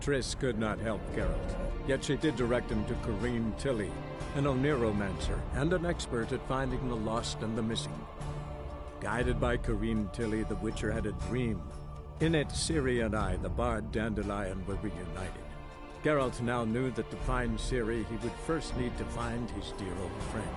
Triss could not help Geralt, yet she did direct him to Corrine Tilly, an Oniromancer and an expert at finding the lost and the missing. Guided by Corrine Tilly, the Witcher had a dream. In it, Ciri and I, the bard Dandelion, were reunited. Geralt now knew that to find Ciri, he would first need to find his dear old friend.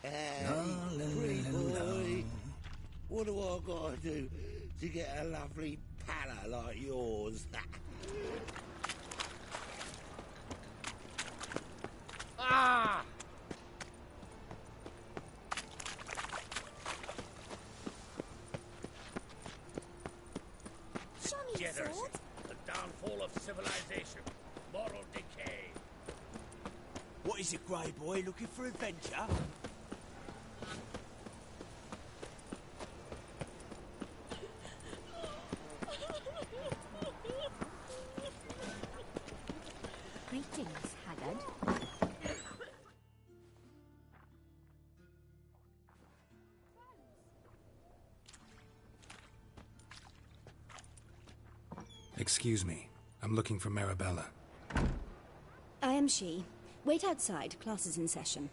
Pretty boy, what do I gotta do to get a lovely pala like yours? Ah! Degeneracy, the downfall of civilization, moral decay. What is it, Grey Boy? Looking for adventure? Greetings, Haggard. Excuse me. I'm looking for Marabella. I am she. Wait outside. Class is in session.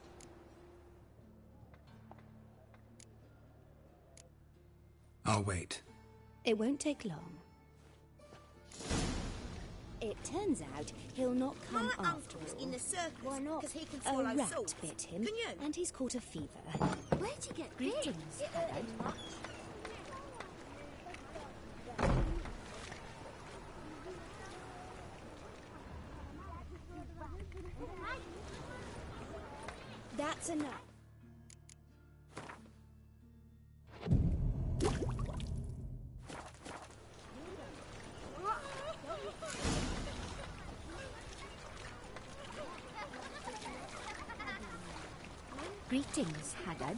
I'll wait. It won't take long. It turns out he'll not come My after uncle's all. in the circus. Why not? Because he can A swallow rat salt. bit him, Can you? and he's caught a fever. Where'd you get Greetings, bit? It hurt Haggard. him much. That's enough. Greetings, Haggard.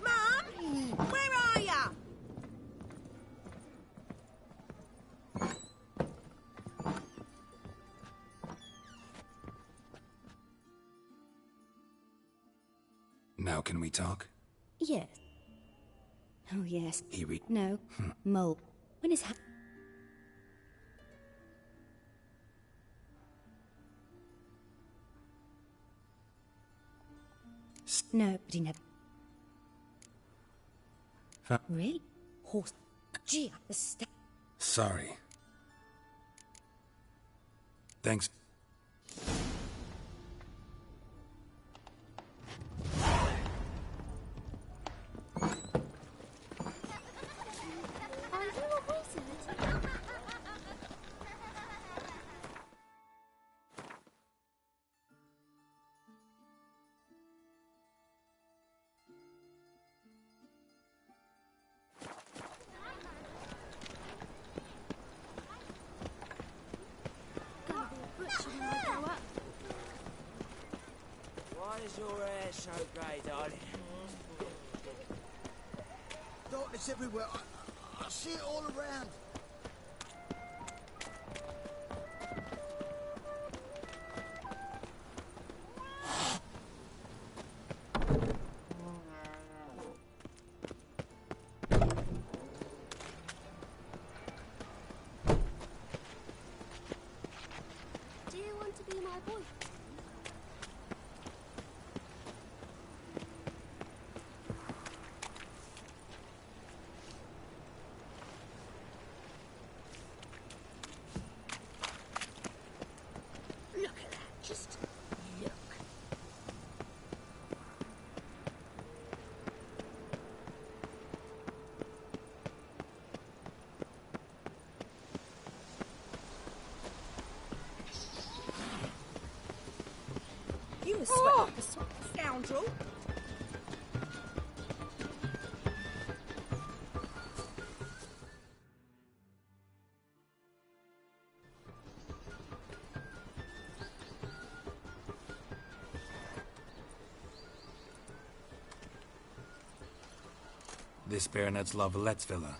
Mum, where are ya? Now can we talk? Yes. Oh, yes. He re- No. Mole. When is No, but he never... Really? Horse... Gee, I understand. Sorry. Thanks. Are you a wizard? is your hair so grey, darling? Darkness everywhere. I see it all around. Do you want to be my boyfriend? Look at that. Just look. You were sweating for some scoundrel. This Baronet's Lavalettes villa.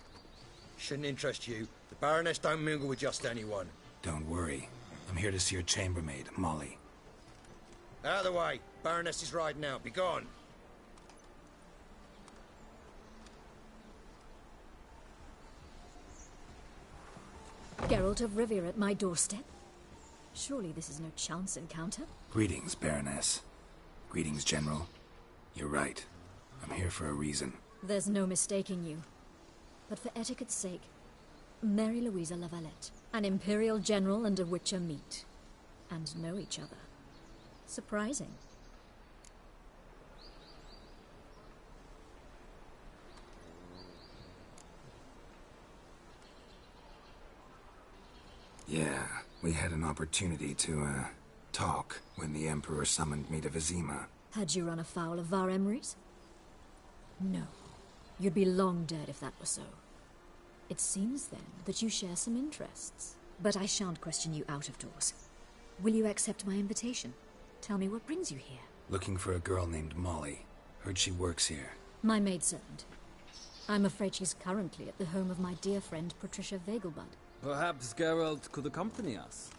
Shouldn't interest you. The Baroness don't mingle with just anyone. Don't worry. I'm here to see your chambermaid, Molly. Out of the way. Baroness is riding out. Be gone. Geralt of Rivia at my doorstep? Surely this is no chance encounter? Greetings, Baroness. Greetings, General. You're right. I'm here for a reason. There's no mistaking you. But for etiquette's sake, Mary Louisa Lavalette, an Imperial General and a Witcher meet. And know each other. Surprising. Yeah, we had an opportunity to, talk when the Emperor summoned me to Vizima. Had you run afoul of Var Emrys? No. You'd be long dead if that were so. It seems, then, that you share some interests. But I shan't question you out of doors. Will you accept my invitation? Tell me what brings you here. Looking for a girl named Molly. Heard she works here. My maidservant. I'm afraid she's currently at the home of my dear friend Patricia Vegelbud. Perhaps Geralt could accompany us.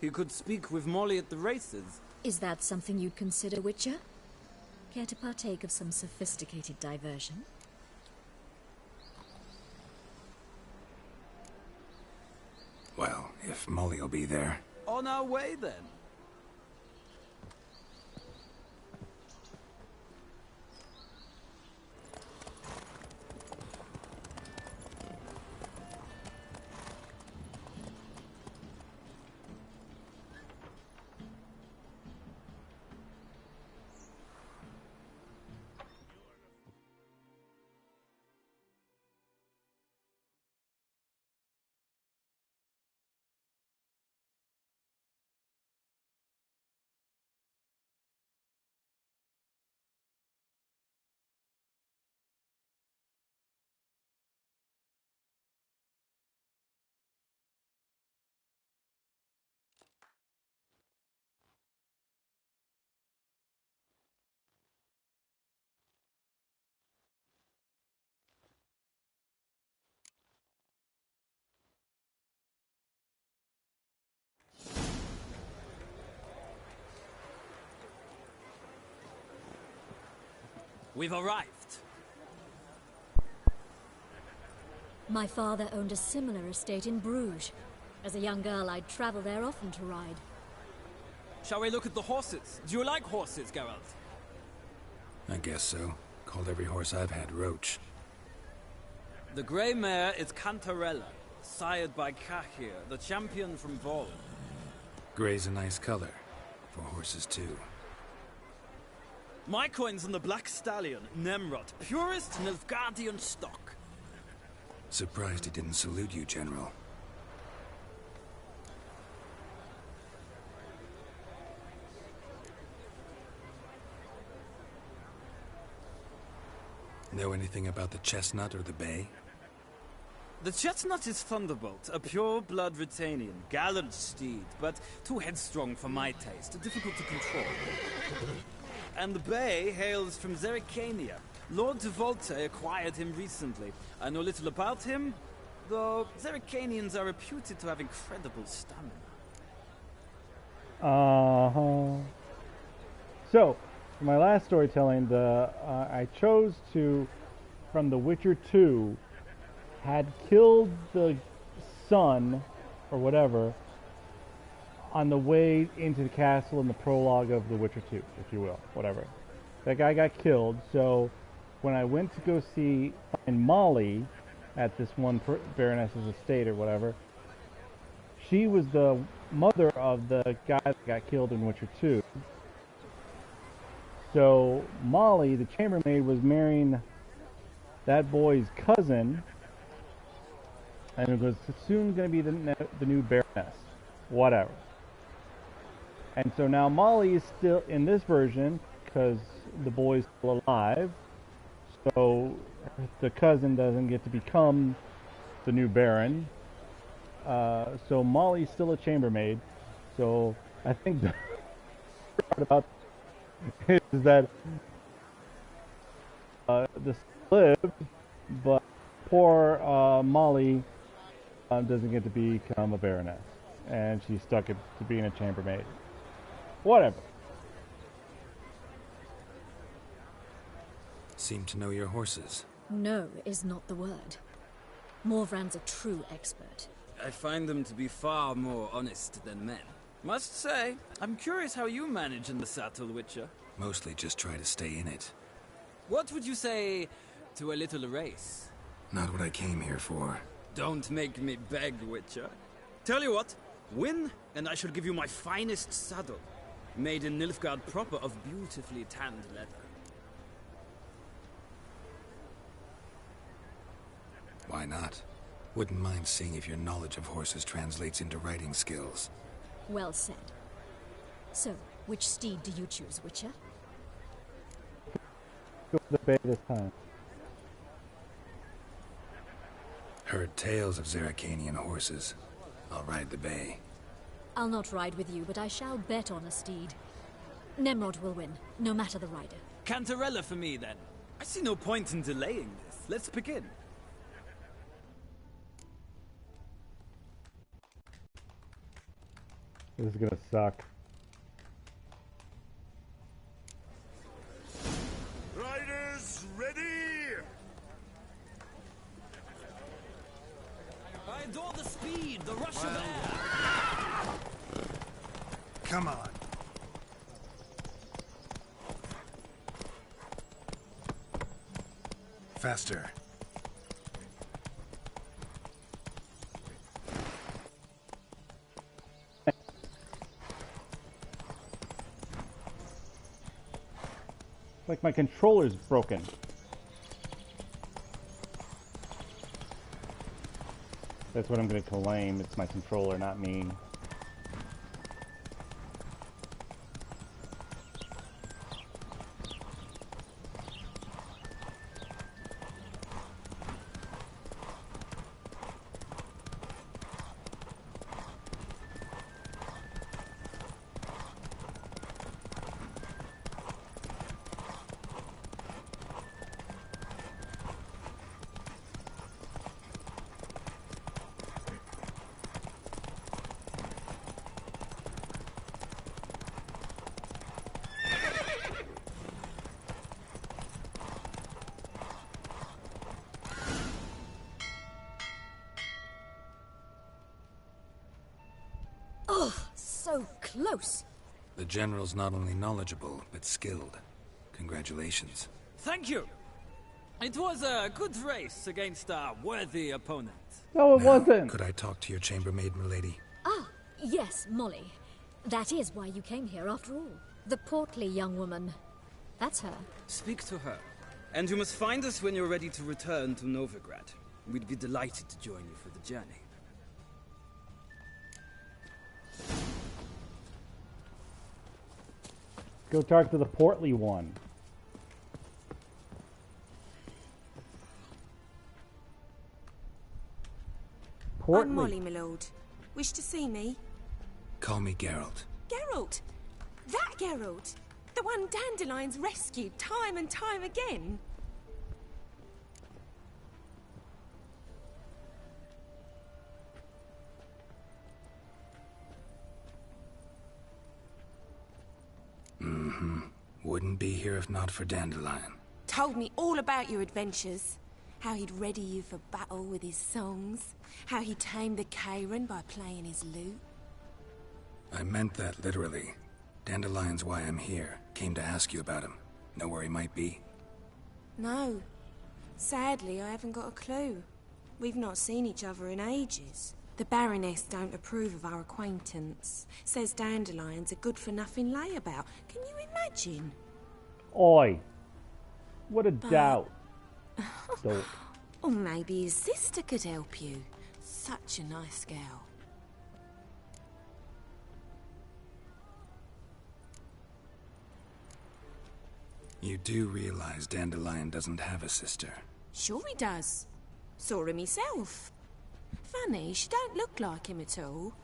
He could speak with Molly at the races. Is that something you'd consider, Witcher? Care to partake of some sophisticated diversion? Well, if Molly'll be there. On our way, then. We've arrived. My father owned a similar estate in Bruges. As a young girl, I'd travel there often to ride. Shall we look at the horses? Do you like horses, Geralt? I guess so. Called every horse I've had Roach. The grey mare is Cantarella, sired by Cahir, the champion from Vol. Gray's a nice color. For horses, too. My coin's on the Black Stallion, Nemrod, purest Nilfgaardian stock. Surprised he didn't salute you, General. Know anything about the Chestnut or the Bay? The Chestnut is Thunderbolt, a pure-blood Britannian, gallant steed, but too headstrong for my taste, difficult to control. and the bay hails from Zerrikania. Lord de Volte acquired him recently. I know little about him, though Zerrikanians are reputed to have incredible stamina. So, for my last storytelling, I chose to, from The Witcher 2, had killed the son, or whatever, on the way into the castle in the prologue of The Witcher 2, if you will, whatever. That guy got killed, so when I went to go find Molly at this one Baroness's estate or whatever, she was the mother of the guy that got killed in Witcher 2. So Molly, the chambermaid, was marrying that boy's cousin, and it was soon going to be the new Baroness, whatever. And so now Molly is still in this version because the boy's still alive. So the cousin doesn't get to become the new Baron. So Molly's still a chambermaid. So I think the part about is that this lived, but poor Molly doesn't get to become a Baroness, and she's stuck to being a chambermaid. Whatever. Seem to know your horses. No is not the word. Morvran's a true expert. I find them to be far more honest than men. Must say, I'm curious how you manage in the saddle, Witcher. Mostly just try to stay in it. What would you say to a little race? Not what I came here for. Don't make me beg, Witcher. Tell you what, win, and I shall give you my finest saddle. Made in Nilfgaard proper of beautifully tanned leather. Why not? Wouldn't mind seeing if your knowledge of horses translates into riding skills. Well said. So, which steed do you choose, Witcher? Go to the bay this time. Heard tales of Zerrikanian horses. I'll ride the bay. I'll not ride with you, but I shall bet on a steed. Nemrod will win, no matter the rider. Cantarella for me, then. I see no point in delaying this. Let's begin. This is gonna suck. Riders, ready! I adore the speed, the rush of air. Come on. Faster. Like my controller's broken. That's what I'm going to claim. It's my controller, not me. So close. The General's not only knowledgeable, but skilled. Congratulations. Thank you. It was a good race against a worthy opponent. No, it wasn't. Could I talk to your chambermaid, milady? Ah, yes, Molly. That is why you came here after all. The portly young woman. That's her. Speak to her. And you must find us when you're ready to return to Novigrad. We'd be delighted to join you for the journey. Go talk to the portly one. Portly. I'm Molly, my lord. Wish to see me? Call me Geralt. Geralt! That Geralt! The one Dandelion's rescued time and time again. Wouldn't be here if not for Dandelion. Told me all about your adventures. How he'd ready you for battle with his songs. How he tamed the Karen by playing his lute. I meant that literally. Dandelion's why I'm here. Came to ask you about him. Know where he might be? No. Sadly, I haven't got a clue. We've not seen each other in ages. The Baroness don't approve of our acquaintance. Says Dandelion's a good-for-nothing layabout. Can you imagine? Oi. What a doubt. Dope. Or maybe his sister could help you. Such a nice girl. You do realize Dandelion doesn't have a sister. Sure he does. Saw him myself. Funny, she don't look like him at all.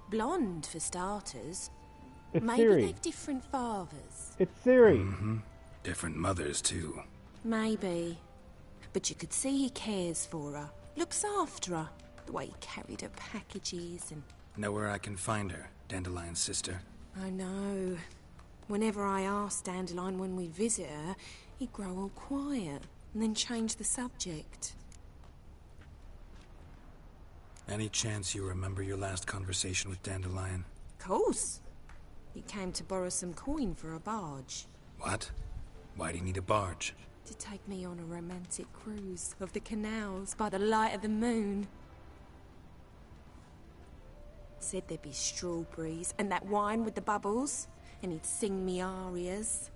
Blonde, for starters. It's Maybe Siri. they've different fathers. It's Siri. Different mothers, too. Maybe. But you could see he cares for her. Looks after her. The way he carried her packages and... Know where I can find her, Dandelion's sister? I know. Whenever I asked Dandelion when we'd visit her, he'd grow all quiet and then change the subject. Any chance you remember your last conversation with Dandelion? Course. He came to borrow some coin for a barge. What? Why do you need a barge? To take me on a romantic cruise of the canals by the light of the moon. Said there'd be strawberries and that wine with the bubbles, and he'd sing me arias.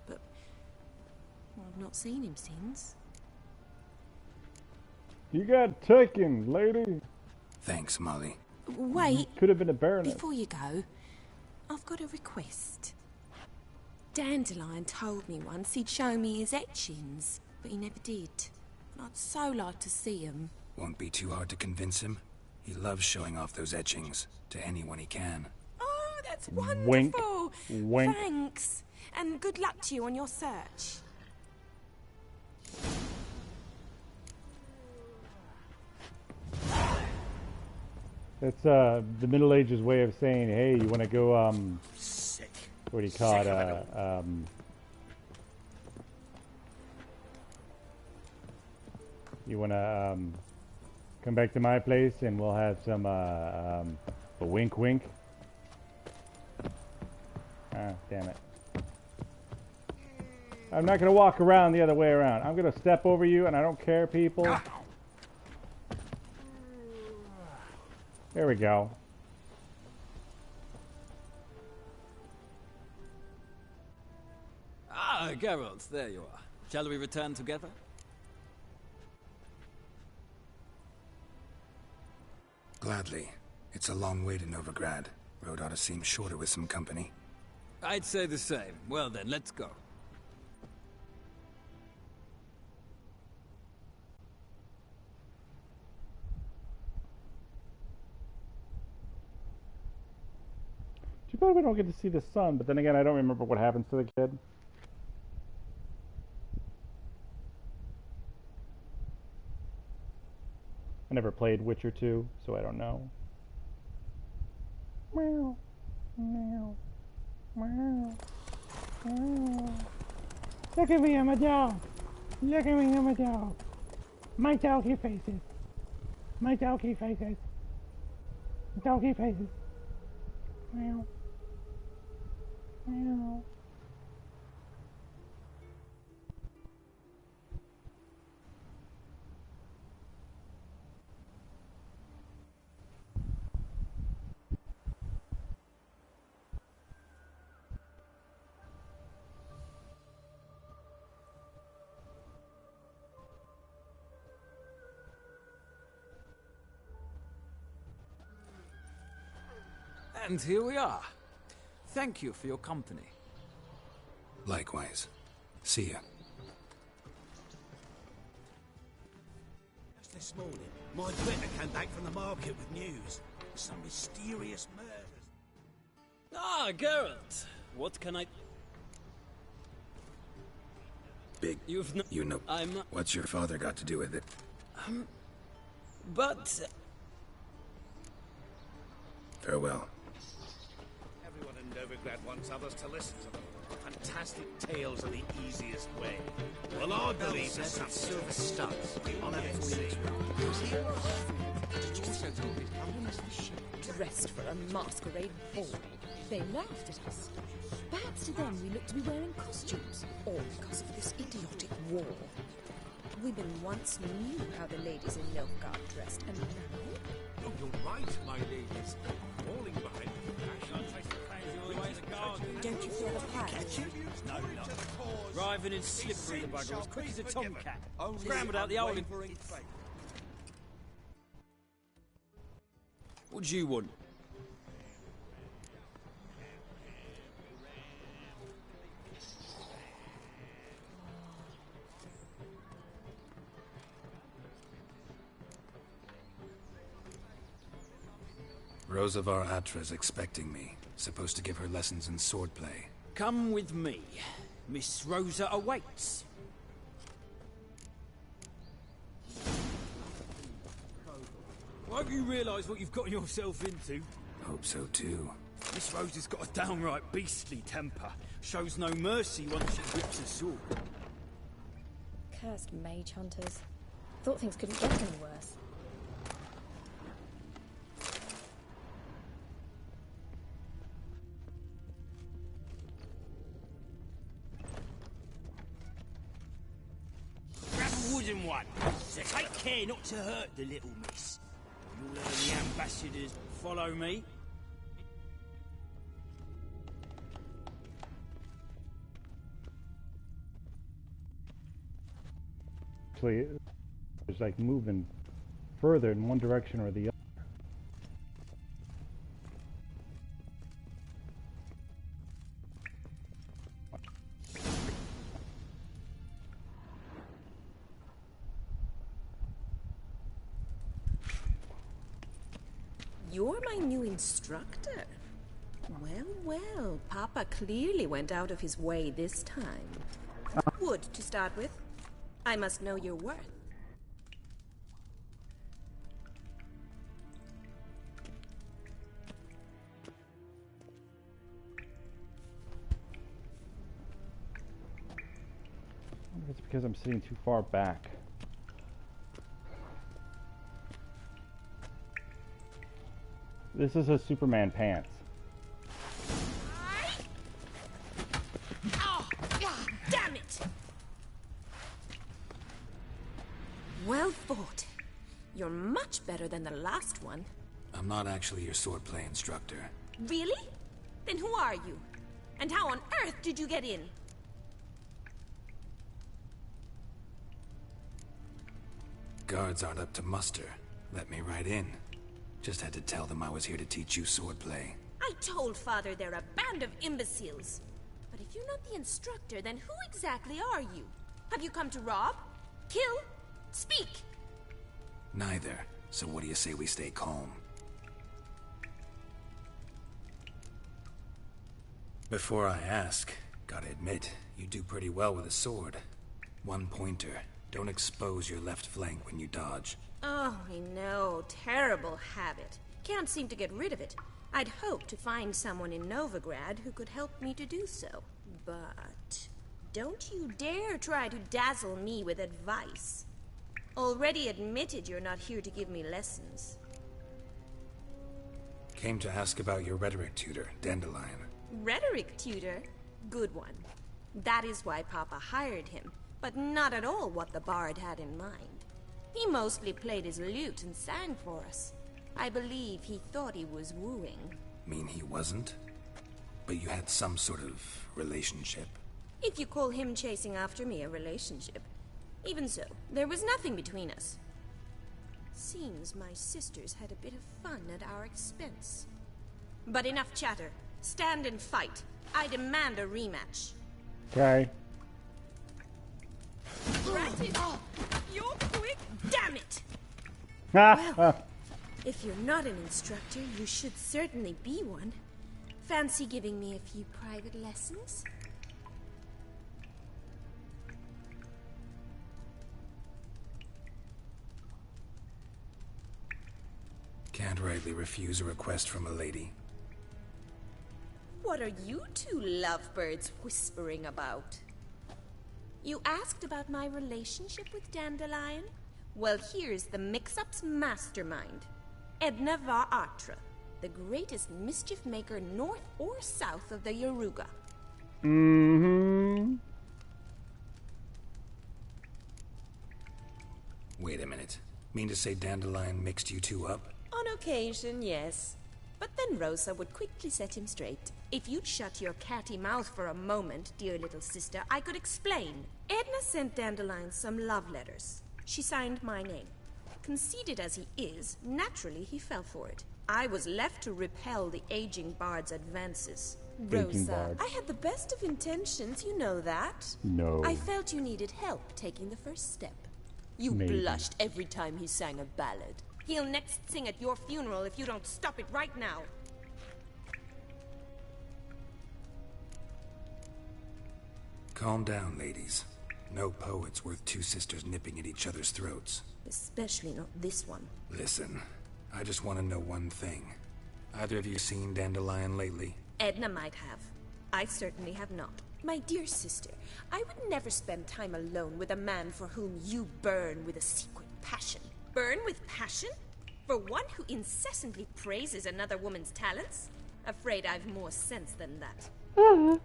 But I've not seen him since. You got taken, lady. Thanks, Molly. Wait. Could have been a baroness. Before you go, I've got a request. Dandelion told me once he'd show me his etchings, but he never did. I'd so like to see them. Won't be too hard to convince him. He loves showing off those etchings to anyone he can. Oh, that's Wink. wonderful! Wink. Thanks, and good luck to you on your search. It's the Middle Ages way of saying, hey, you want to go, Sick. what do you call Sick it, of it all. you want to, come back to my place and we'll have some, a wink wink. Ah, damn it. I'm not going to walk around the other way around. I'm going to step over you and I don't care, people. There we go. Ah, Geralt, there you are. Shall we return together? Gladly. It's a long way to Novigrad. Road ought to seem shorter with some company. I'd say the same. Well then, let's go. Too bad we don't get to see the sun, but then again, I don't remember what happens to the kid. I never played Witcher 2, so I don't know. Meow, meow, meow, meow. Look at me, I'm a dog. Look at me, I'm a dog. My doggy faces. My doggy faces. Doggy faces. Meow. Meow. And here we are. Thank you for your company. Likewise. See ya. Just this morning, my Twitter came back from the market with news. Some mysterious murders. Ah, Geralt. What can I... big. You know. I'm not. What's your father got to do with it? But Farewell. Everyone in Novigrad wants others to listen to them. Fantastic tales are the easiest way. Well, I believe there's some silver studs. I'll have it for you. Dressed for a masquerade ball. They laughed at us. Perhaps to them we looked to be wearing costumes, all because of this idiotic war. Women once knew how the ladies in Nilfgaard dressed, and now... Oh, you're right, my ladies. Falling behind Don't you feel the pride? no, no. Driving in slippery, the bugger, as quick as a tomcat. Scrambled out the old. What do you want? Rosavar Atra's expecting me. Supposed to give her lessons in swordplay. Come with me. Miss Rosa awaits. Won't you realise what you've gotten yourself into? Hope so too. Miss Rosa's got a downright beastly temper. Shows no mercy once she grips a sword. Cursed mage hunters. Thought things couldn't get any worse. Wooden one. So take care not to hurt the little miss. You'll learn the ambassadors follow me. Actually, it's like moving further in one direction or the other. You're my new instructor. Well, well, Papa clearly went out of his way this time. Wood, to start with. I must know your worth. I think it's because I'm sitting too far back. This is a Superman pants. Oh, damn it! Well fought. You're much better than the last one. I'm not actually your swordplay instructor. Really? Then who are you? And how on earth did you get in? Guards aren't up to muster. Let me right in. Just had to tell them I was here to teach you swordplay. I told Father they're a band of imbeciles. But if you're not the instructor, then who exactly are you? Have you come to rob? Kill? Speak! Neither. So what do you say we stay calm? Before I ask, gotta admit, you do pretty well with a sword. One pointer. Don't expose your left flank when you dodge. Oh, I know. Terrible habit. Can't seem to get rid of it. I'd hoped to find someone in Novigrad who could help me to do so. But don't you dare try to dazzle me with advice. Already admitted you're not here to give me lessons. Came to ask about your rhetoric tutor, Dandelion. Rhetoric tutor? Good one. That is why Papa hired him, but not at all what the bard had in mind. He mostly played his lute and sang for us. I believe he thought he was wooing. Mean he wasn't? But you had some sort of relationship? If you call him chasing after me a relationship. Even so, there was nothing between us. Seems my sisters had a bit of fun at our expense. But enough chatter. Stand and fight. I demand a rematch. Okay. Oh, you're quick. Damn it! Well, if you're not an instructor, you should certainly be one. Fancy giving me a few private lessons? Can't rightly refuse a request from a lady. What are you two lovebirds whispering about? You asked about my relationship with Dandelion? Well, here's the mix-up's mastermind. Edna Va Atra, the greatest mischief maker north or south of the Yaruga. Mm-hmm. Wait a minute. Mean to say Dandelion mixed you two up? On occasion, yes. But then Rosa would quickly set him straight. If you'd shut your catty mouth for a moment, dear little sister, I could explain. Edna sent Dandelion some love letters. She signed my name. Conceited as he is, naturally he fell for it. I was left to repel the aging bard's advances. Rosa, I had the best of intentions, you know that. No. I felt you needed help taking the first step. You blushed every time he sang a ballad. He'll next sing at your funeral if you don't stop it right now. Calm down, ladies. No poet's worth two sisters nipping at each other's throats. Especially not this one. Listen, I just want to know one thing. Either of you seen Dandelion lately? Edna might have. I certainly have not. My dear sister, I would never spend time alone with a man for whom you burn with a secret passion. Burn with passion? For one who incessantly praises another woman's talents? Afraid I've more sense than that.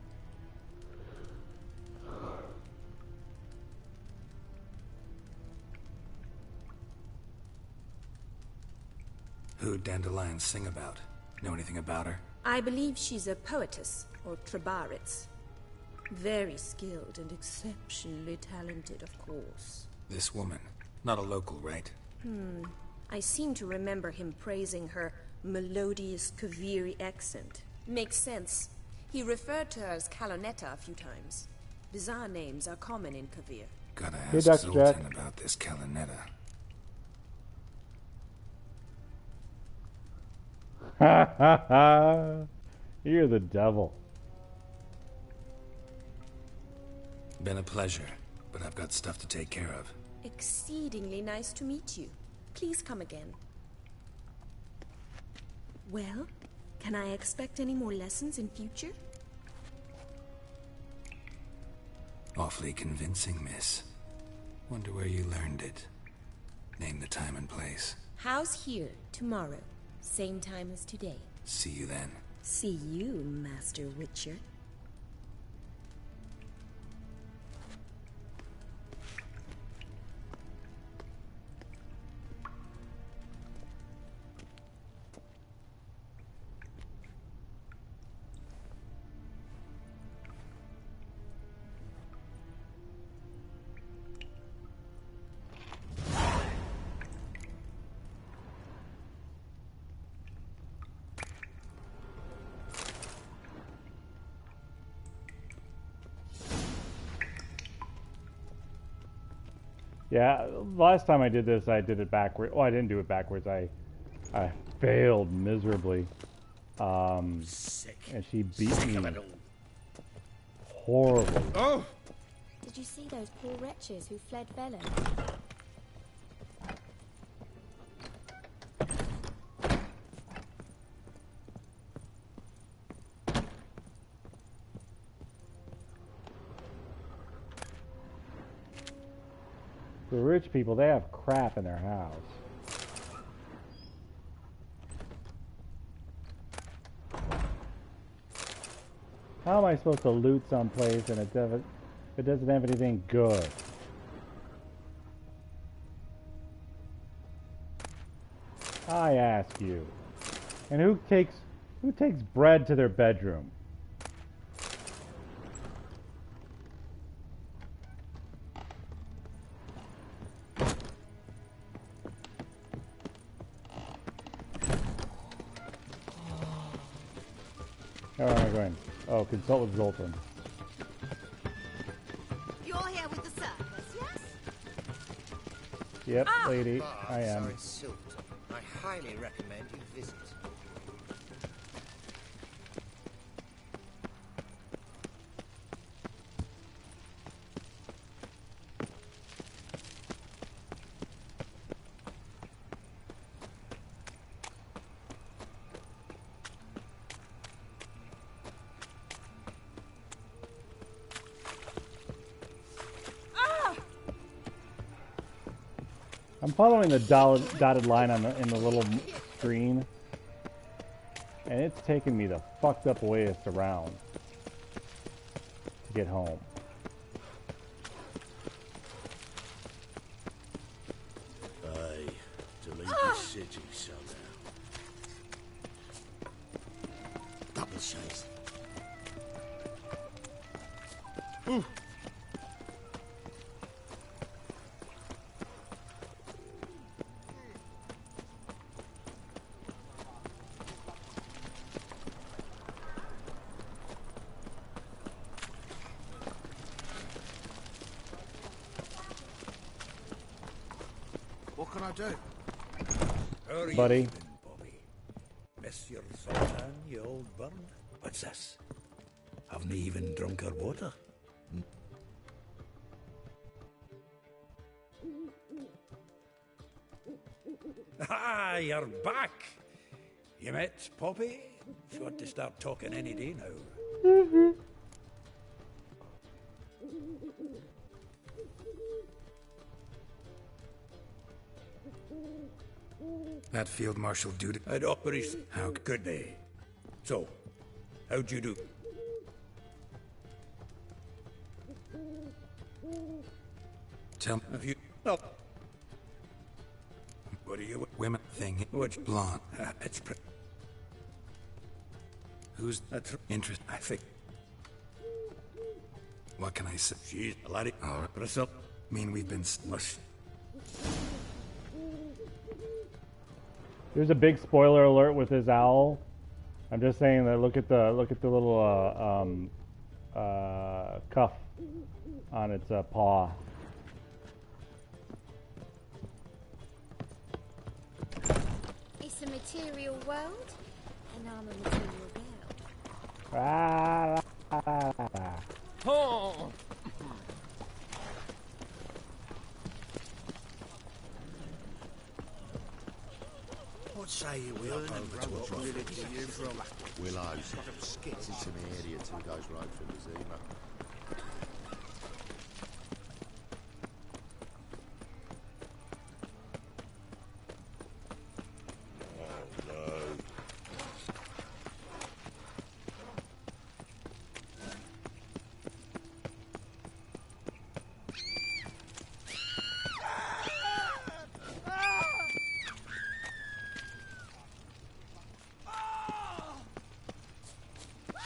Who'd Dandelion sing about? Know anything about her? I believe she's a poetess, or trebaritz. Very skilled and exceptionally talented, of course. This woman. Not a local, right? I seem to remember him praising her melodious Kaviri accent. Makes sense. He referred to her as Calonetta a few times. Bizarre names are common in Kavir. Gotta Hey, ask Dr. Zoltan Jack. about this Calonetta. Ha ha ha! You're the devil. Been a pleasure, but I've got stuff to take care of. Exceedingly nice to meet you. Please come again. Well, can I expect any more lessons in future? Awfully convincing, miss. Wonder where you learned it. Name the time and place. How's here, tomorrow? Same time as today. See you then. See you, Master Witcher. Yeah, last time I did this, I did it backwards. Well, I didn't do it backwards. I failed miserably. Sick. And she beat Sick me of it all. horribly. Oh! Did you see those poor wretches who fled Velen? The rich people, they have crap in their house. How am I supposed to loot someplace and it doesn't have anything good? I ask you. And who takes bread to their bedroom? Where am I going? Oh, consult with Zoltan. You're here with the circus, yes? Yep, lady, I am. Are in Silverton. I highly recommend you visit. I'm following the dotted line on in the little screen, and it's taking me the fucked up ways around to get home. Aye, to leave the city somehow. Double chase. What can I do? How are you Buddy. keeping, Bobby? Miss your sultan, you old bird? What's this? Haven't even drunk her water? Ah, you're back! You met Poppy? She want to start talking any day now. That Field Marshal duty. I'd operation. How could they? So, how'd you do? Tell Have you... No. What are you... women thing. What's... Blonde. It's... Who's That's... interest? I think... What can I say? She's a laddie. All right. Bristle. Mean we've been Must... There's a big spoiler alert with his owl. I'm just saying that look at the little cuff on its paw. It's a material world, and I'm a material girl. Ah, la, la, la, la. Oh! What say you we up over to a village are you from? Willows. It's into my area 2 goes road from the Zima. Oh no.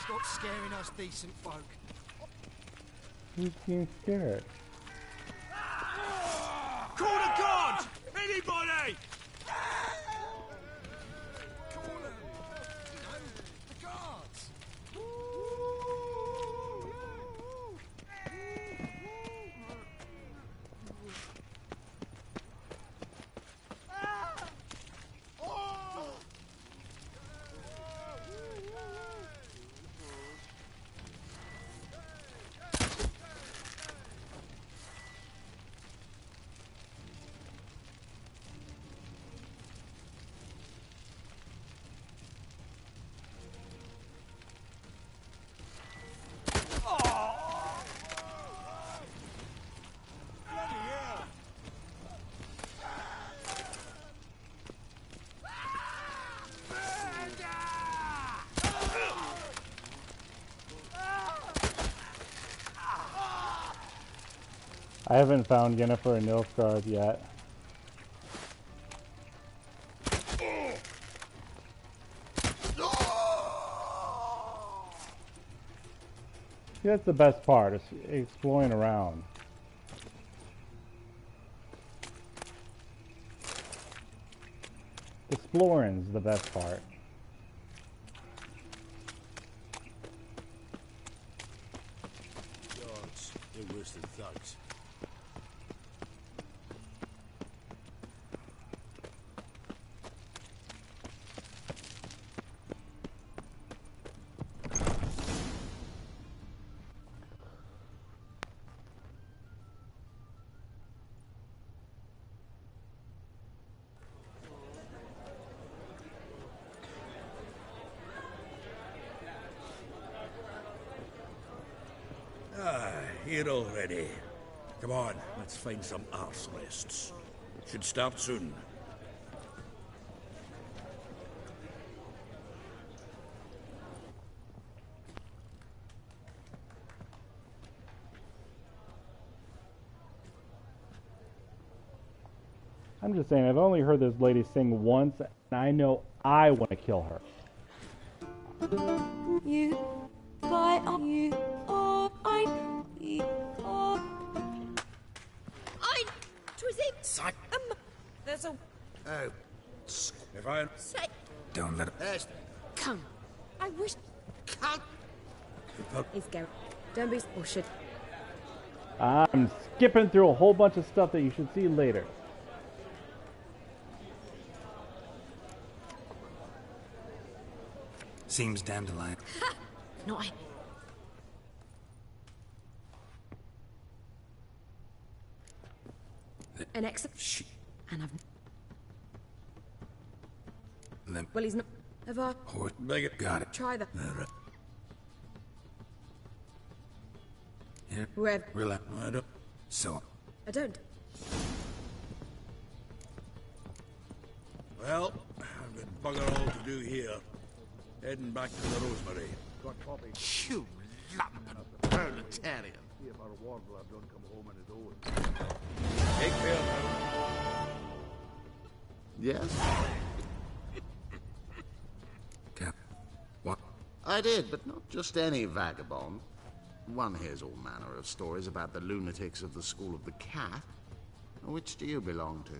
Stop scaring us decent folk. Who's being scared? Call the guards! Anybody! The guards! I haven't found Yennefer and Nilfgaard yet. See, that's the best part, is exploring around. Exploring's the best part. Guards, they're worse than thugs. Ah, here already. Come on, let's find some arse rests. Should start soon. I'm just saying, I've only heard this lady sing once, and I know I want to kill her. You, by you, or I, Twas it. There's a. Oh. If I... Say. Don't let him... Yes. Come. I wish. Come. It's Garrett. Don't be. Or should. I'm skipping through a whole bunch of stuff that you should see later. Seems Dandelion. No, I. An excellent. Shh. And I've. Limp. Well, he's not. Have I? Horse. Got it. Try that. Yeah. Whoever. Relax. I don't. So. I don't. Well, I've got bugger all to do here. Heading back to the Rosemary. You lumpen proletarian. Take care now. Yes? Cap. What? I did, but not just any vagabond. One hears all manner of stories about the lunatics of the School of the Cat. Which do you belong to?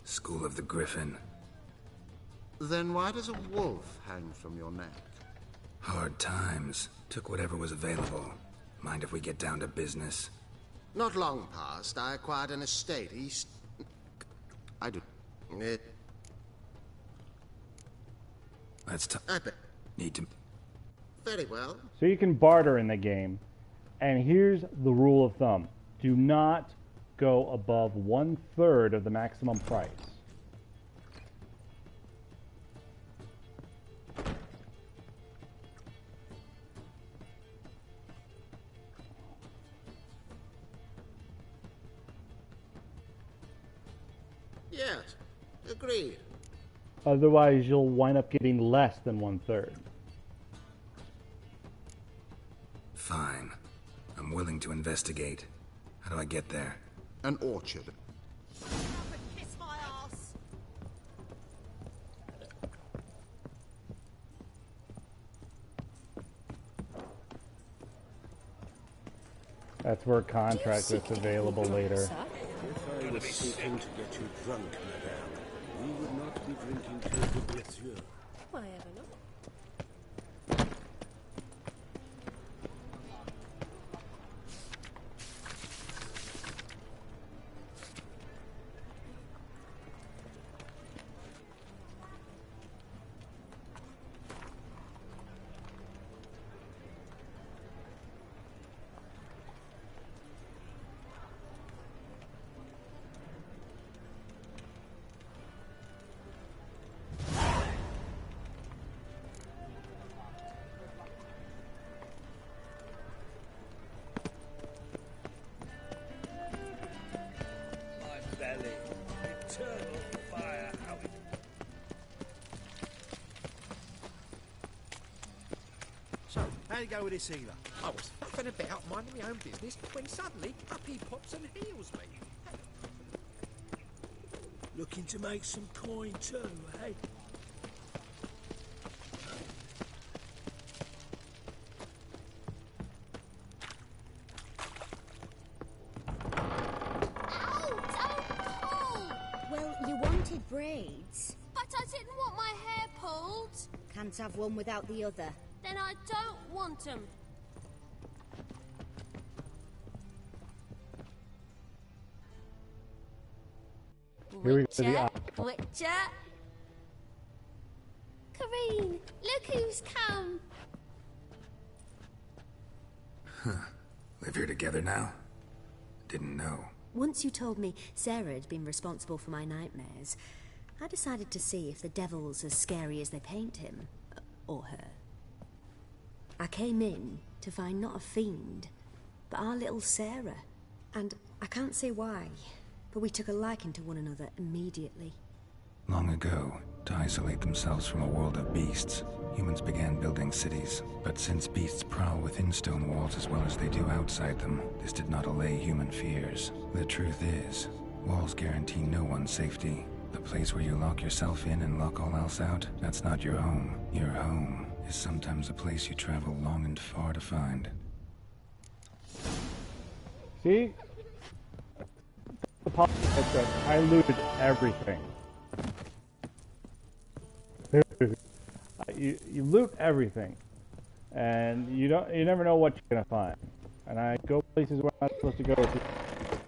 School of the Griffin. Then why does a wolf hang from your neck? Hard times. Took whatever was available. Mind if we get down to business? Not long past, I acquired an estate east... I do... Let's talk. I bet. Need to... Very well. So you can barter in the game. And here's the rule of thumb. Do not go above 1/3 of the maximum price. Yes, agreed. Otherwise, you'll wind up getting less than 1/3. Fine. I'm willing to investigate. How do I get there? An orchard. Kiss my ass. That's where a contract is available later. If I was seeking to get you drunk, madame, we would not be drinking Clos de Blessieux. Why ever not? Belly, eternal fire, how it... So, how'd you go with this healer? I was fucking about minding my own business when suddenly up he pops and heals me. Looking to make some coin too, eh? Well, you wanted braids. But I didn't want my hair pulled. Can't have one without the other. Then I don't want them. Here we go to the Witcher. Kareen, look who's come. Live here together now? Didn't know. Once you told me Sarah had been responsible for my nightmares, I decided to see if the devil's as scary as they paint him. Or her. I came in to find not a fiend, but our little Sarah. And I can't say why, but we took a liking to one another immediately. Long ago, to isolate themselves from a world of beasts, humans began building cities. But since beasts prowl within stone walls as well as they do outside them, this did not allay human fears. The truth is, walls guarantee no one's safety. The place where you lock yourself in and lock all else out, that's not your home. Your home is sometimes a place you travel long and far to find. See? The problem is that I looted everything. you loot everything, and you never know what you're gonna find. And I go places where I'm not supposed to go, which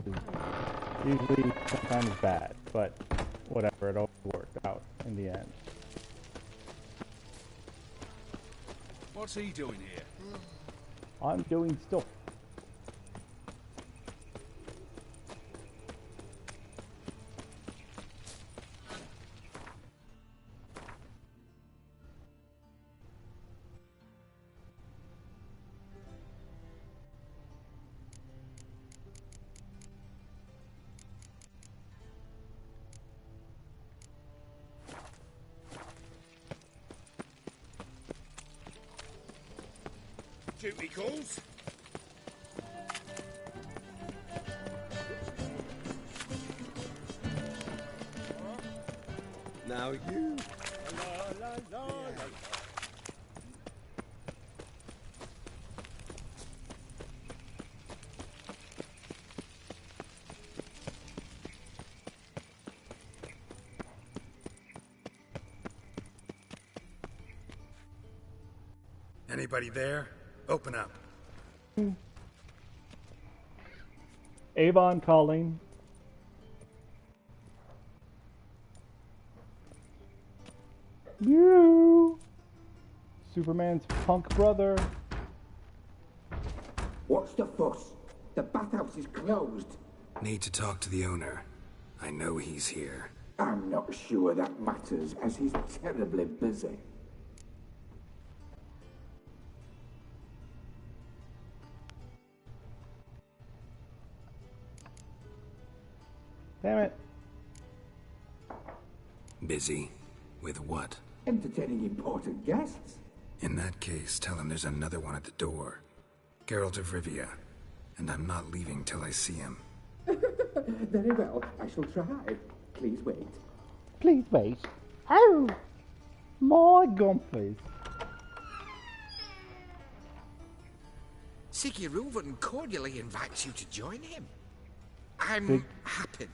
is usually sometimes bad, but whatever, it always worked out in the end. What's he doing here? I'm doing stuff. Duty calls. Now you. Anybody there? Open up. Avon calling. You. Superman's punk brother. What's the fuss? The bathhouse is closed. Need to talk to the owner. I know he's here. I'm not sure that matters, as he's terribly busy. Damn it. Busy? With what? Entertaining important guests. In that case, tell him there's another one at the door. Geralt of Rivia. And I'm not leaving till I see him. Very well, I shall try. Please wait. Please wait. Oh! My gun, please. Siggy Reuven cordially invites you to join him. I'm happy.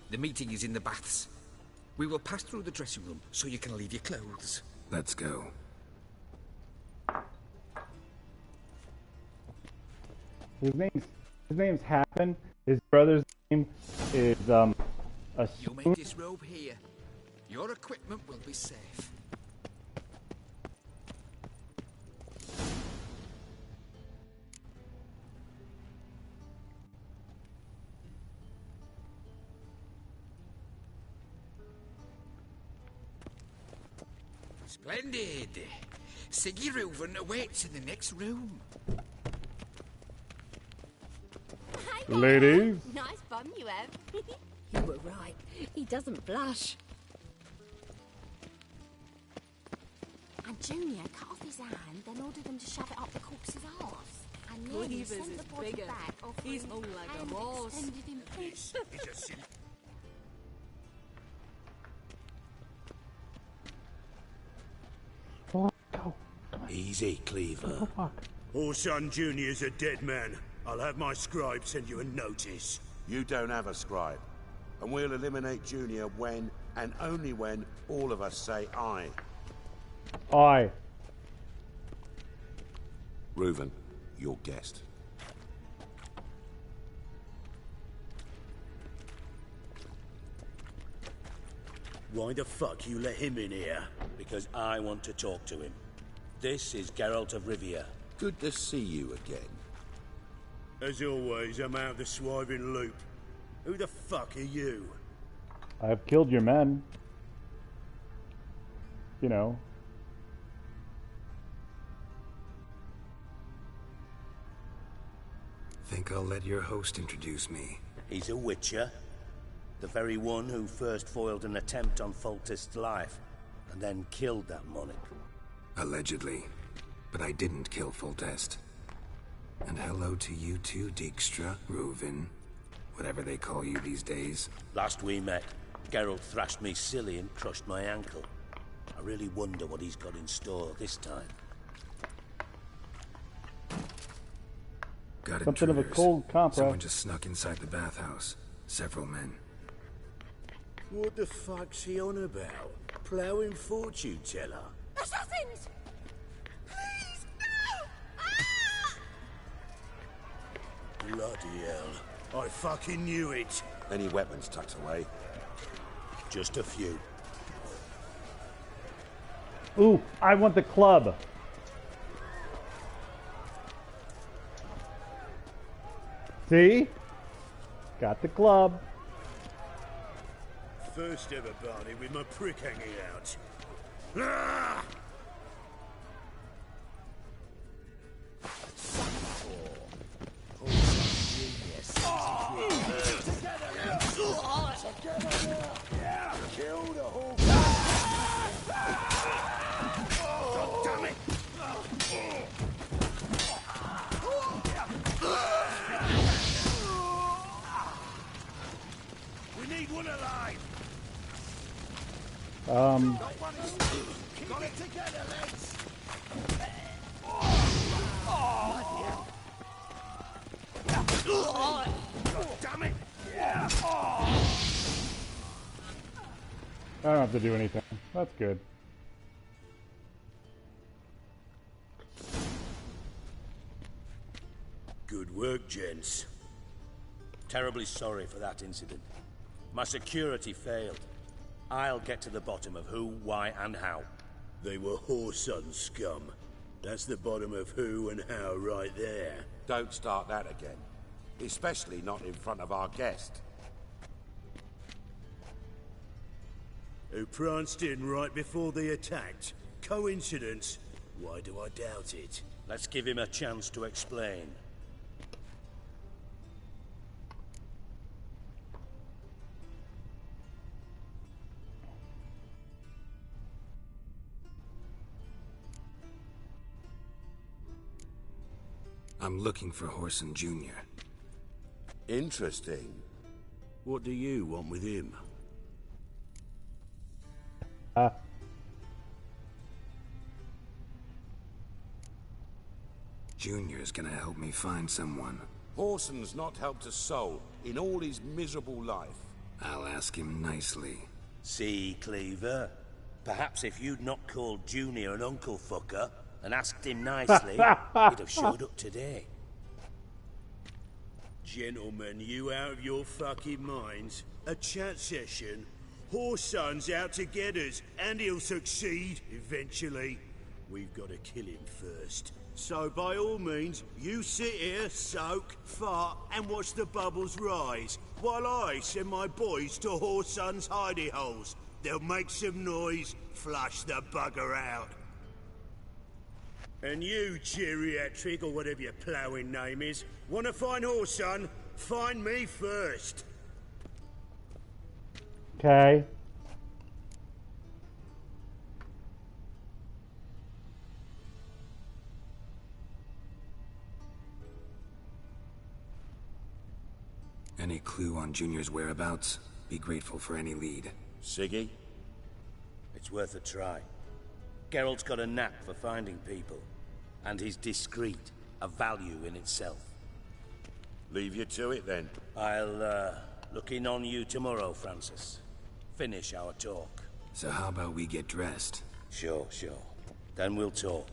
The meeting is in the baths. We will pass through the dressing room so you can leave your clothes. Let's go. His name's Happen. His brother's name is a You may disrobe here. Your equipment will be safe. Splendid. Siggy Reuven awaits in the next room. Ladies. Nice bum you have. You were right. He doesn't blush. And Junior cut off his hand, then ordered them to shove it up the corpse's arse. And then he Cleavers sent is the body bigger. back offering He's more like a and horse. extended him This is a silly... Easy, Cleaver. Orson Jr.'s a dead man. I'll have my scribe send you a notice. You don't have a scribe. And we'll eliminate Junior when, and only when, all of us say aye. Aye. Reuven, your guest. Why the fuck you let him in here? Because I want to talk to him. This is Geralt of Rivia. Good to see you again. As always, I'm out of the swiving loop. Who the fuck are you? I've killed your men. You know. Think I'll let your host introduce me. He's a witcher. The very one who first foiled an attempt on Foltest's life, and then killed that monarch. Allegedly. But I didn't kill Foltest. And hello to you too, Dijkstra, Reuven, whatever they call you these days. Last we met, Geralt thrashed me silly and crushed my ankle. I really wonder what he's got in store this time. Got something of a cold compress. Someone just snuck inside the bathhouse. Several men. What the fuck's he on about? Ploughing fortune teller? Assassins! Please, no! Ah! Bloody hell. I fucking knew it. Any weapons tucked away? Just a few. Ooh, I want the club. See? Got the club. First ever Barney with my prick hanging out. Ah! Kill the whole God damn it! We need one alive. Got it together, lads. God damn it! I don't have to do anything. That's good. Good work, gents. Terribly sorry for that incident. My security failed. I'll get to the bottom of who, why, and how. They were whoreson scum. That's the bottom of who and how right there. Don't start that again. Especially not in front of our guest. Who pranced in right before they attacked. Coincidence? Why do I doubt it? Let's give him a chance to explain. I'm looking for Whoreson Jr. Interesting. What do you want with him? Junior's gonna help me find someone. Whoreson's not helped a soul in all his miserable life. I'll ask him nicely. See, Cleaver? Perhaps if you'd not called Junior an uncle fucker and asked him nicely, he'd have showed up today. Gentlemen, you out of your fucking minds? A chat session? Whoreson's out to get us, and he'll succeed, eventually. We've got to kill him first. So by all means, you sit here, soak, fart, and watch the bubbles rise, while I send my boys to Whoreson's hidey holes. They'll make some noise, flush the bugger out. And you, geriatric, or whatever your ploughing name is, want to find Whoreson? Find me first. Okay. Any clue on Junior's whereabouts? Be grateful for any lead. Siggy? It's worth a try. Geralt's got a knack for finding people. And he's discreet, a value in itself. Leave you to it, then. I'll, look in on you tomorrow, Francis. Finish our talk. So how about we get dressed? Sure. Then we'll talk.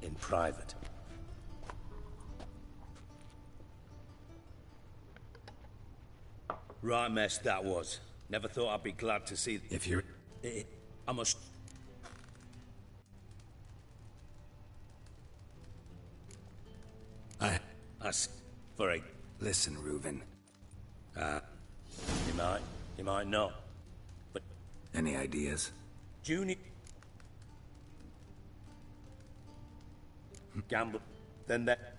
In private. Right mess that was. Never thought I'd be glad to see... If you're... I must... For a... Listen, Reuven. He might not. Any ideas? Junior... Gamble. Then that...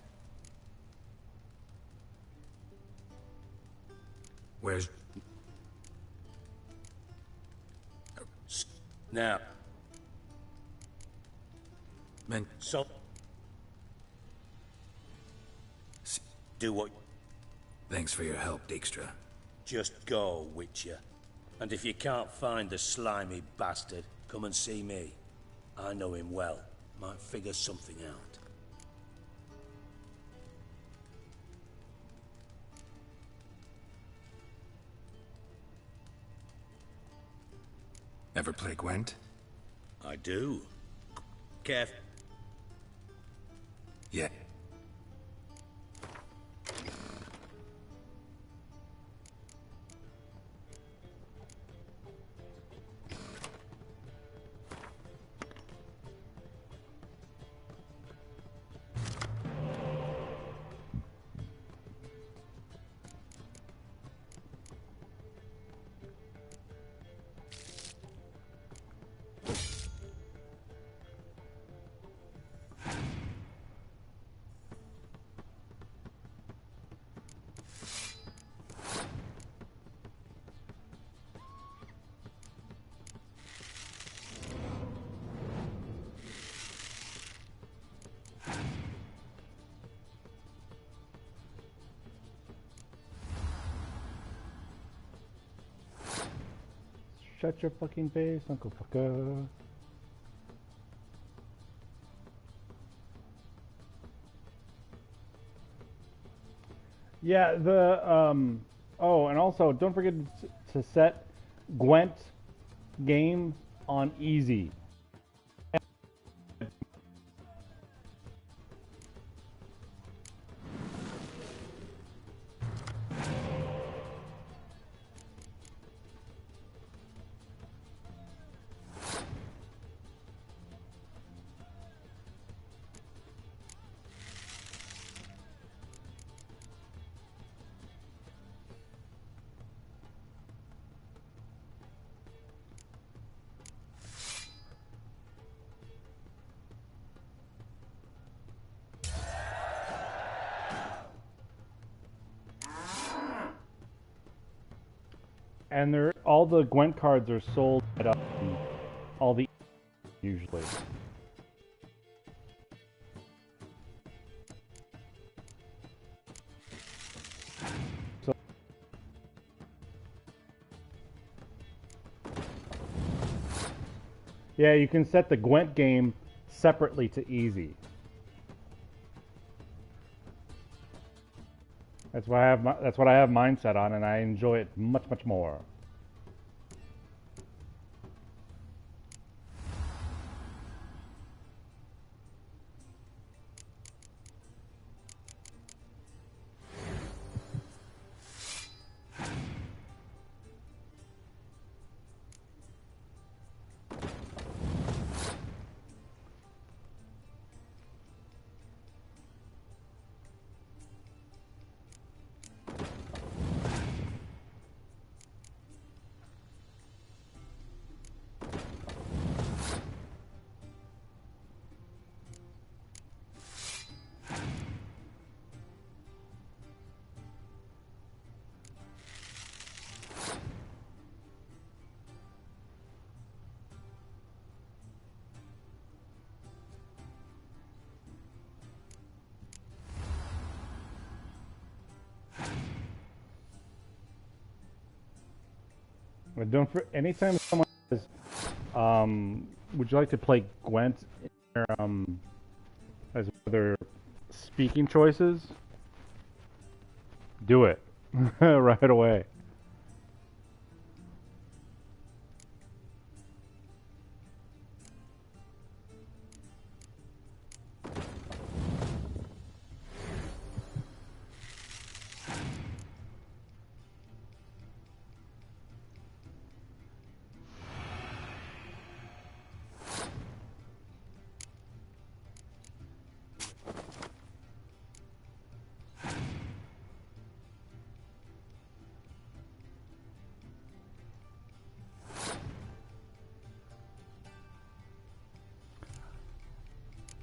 Where's... Now. Men... So... Do what... Thanks for your help, Dijkstra. Just go, Witcher. And if you can't find the slimy bastard, come and see me. I know him well. Might figure something out. Ever play Gwent? I do. Careful. Yeah. Shut your fucking face, Uncle Fucker. Yeah, oh, and also don't forget to set Gwent game on easy. And all the Gwent cards are sold at all the usually. So yeah, you can set the Gwent game separately to easy. That's what I have mine set on, and I enjoy it much more. But anytime someone says, would you like to play Gwent as their speaking choices? Do it right away.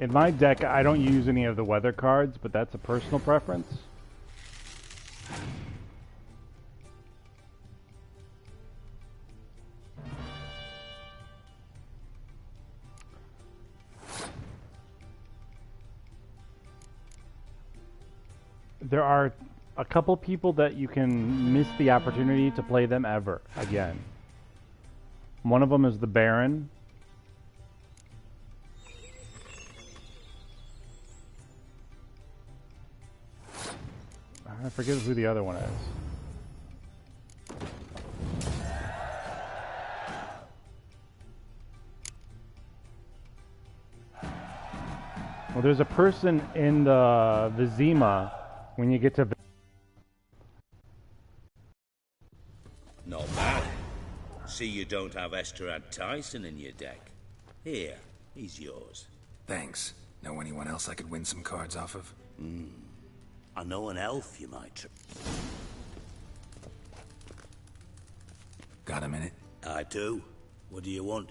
In my deck, I don't use any of the weather cards, but that's a personal preference. There are a couple people that you can miss the opportunity to play them ever again. One of them is the Baron. I forget who the other one is. Well, there's a person in the Vizima when you get to... Not bad. See you don't have Esterad Tyson in your deck. Here, he's yours. Thanks. Know anyone else I could win some cards off of? I know an elf you might try. Got a minute? I do. What do you want?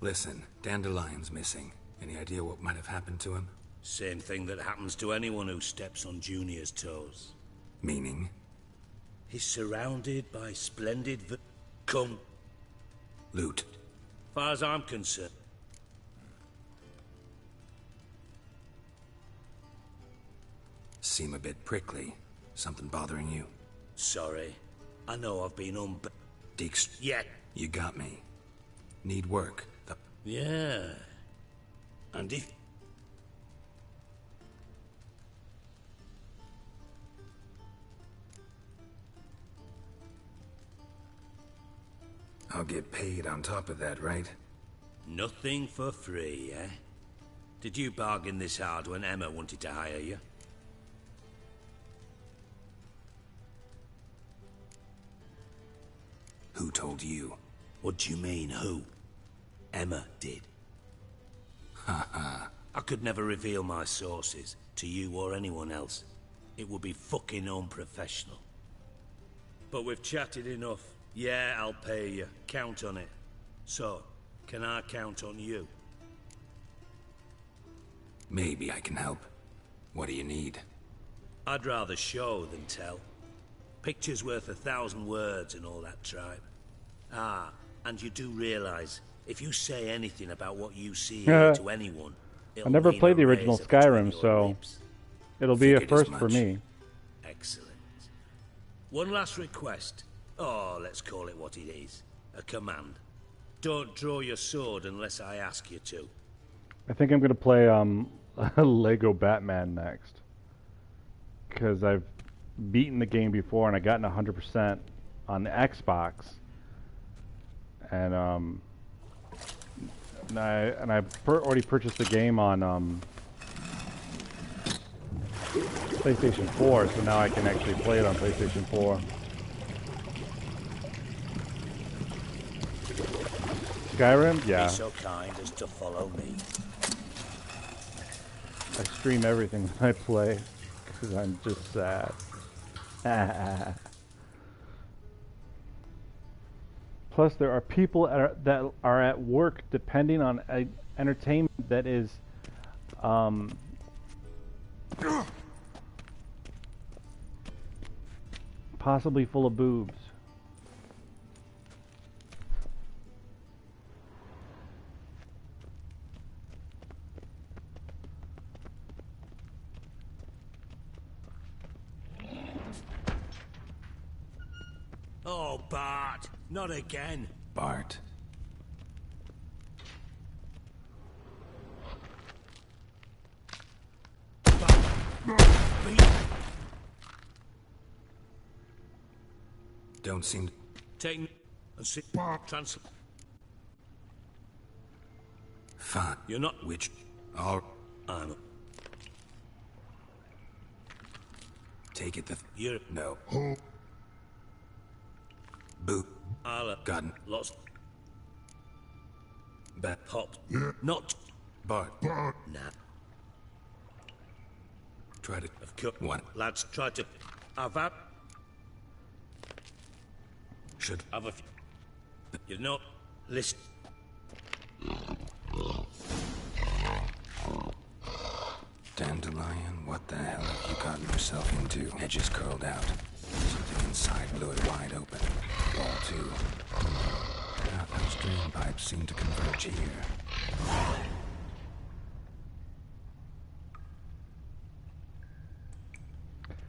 Listen, Dandelion's missing. Any idea what might have happened to him? Same thing that happens to anyone who steps on Junior's toes. Meaning? He's surrounded by splendid loot. Far as I'm concerned. Seem a bit prickly. Something bothering you? Sorry. I know I've been Deeks. Yeah. You got me. Need work. Yeah. And if... I'll get paid on top of that, right? Nothing for free, eh? Did you bargain this hard when Emma wanted to hire you? Who told you? What do you mean, who? Emma did. Haha. I could never reveal my sources to you or anyone else. It would be fucking unprofessional. But we've chatted enough. Yeah, I'll pay you. Count on it. So, can I count on you? Maybe I can help. What do you need? I'd rather show than tell. Picture's worth 1,000 words and all that tribe. Ah, and you do realize, if you say anything about what you see here to anyone, I never played the original Skyrim, so it'll be a first for me. Excellent. One last request. Oh, let's call it what it is. A command. Don't draw your sword unless I ask you to. I think I'm going to play Lego Batman next. Because I've beaten the game before and I gotten 100% on the Xbox. And I already purchased the game on PlayStation 4, so now I can actually play it on PlayStation 4. Skyrim? Yeah. Be so kind as to follow me. I stream everything that I play because I'm just sad. Plus, there are people that are at work depending on entertainment that is possibly full of boobs. Oh, Bart, not again. Bart. Don't seem... Take and see. Translate. Fine. You're not... Which... All... I'm... Take it the... You're... No. Boo. I'll... Gotten. Lots... Bat. Popped. Not... Bart. Nah. Try to... Of course. What? Lads, try to... I've had... should have a few. You're not listening. Dandelion, what the hell have you gotten yourself into? Edges curled out. Something inside blew it wide open. Wall too. Those drain pipes seem to converge here.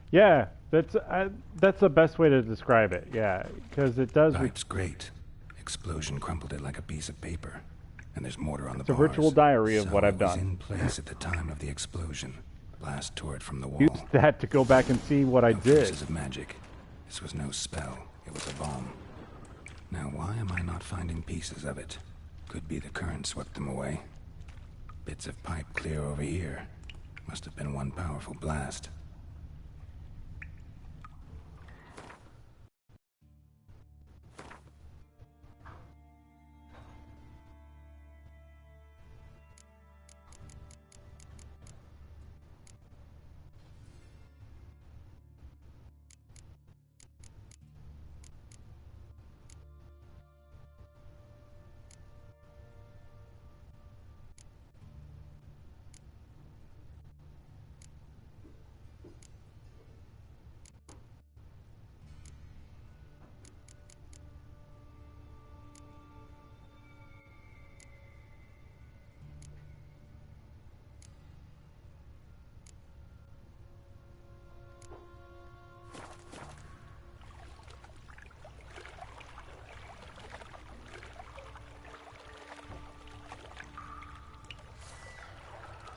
Yeah, that's the best way to describe it. Yeah, because it does. Pipe's great. Explosion crumpled it like a piece of paper, and there's mortar on the It's a bars. virtual diary of So what I've it was done. in place at the time of the explosion. Blast tore it from the wall. Use that to go back and see what I No did. traces of magic. This was no spell. It was a bomb. Now, why am I not finding pieces of it? Could be the current swept them away. Bits of pipe clear over here. Must have been one powerful blast.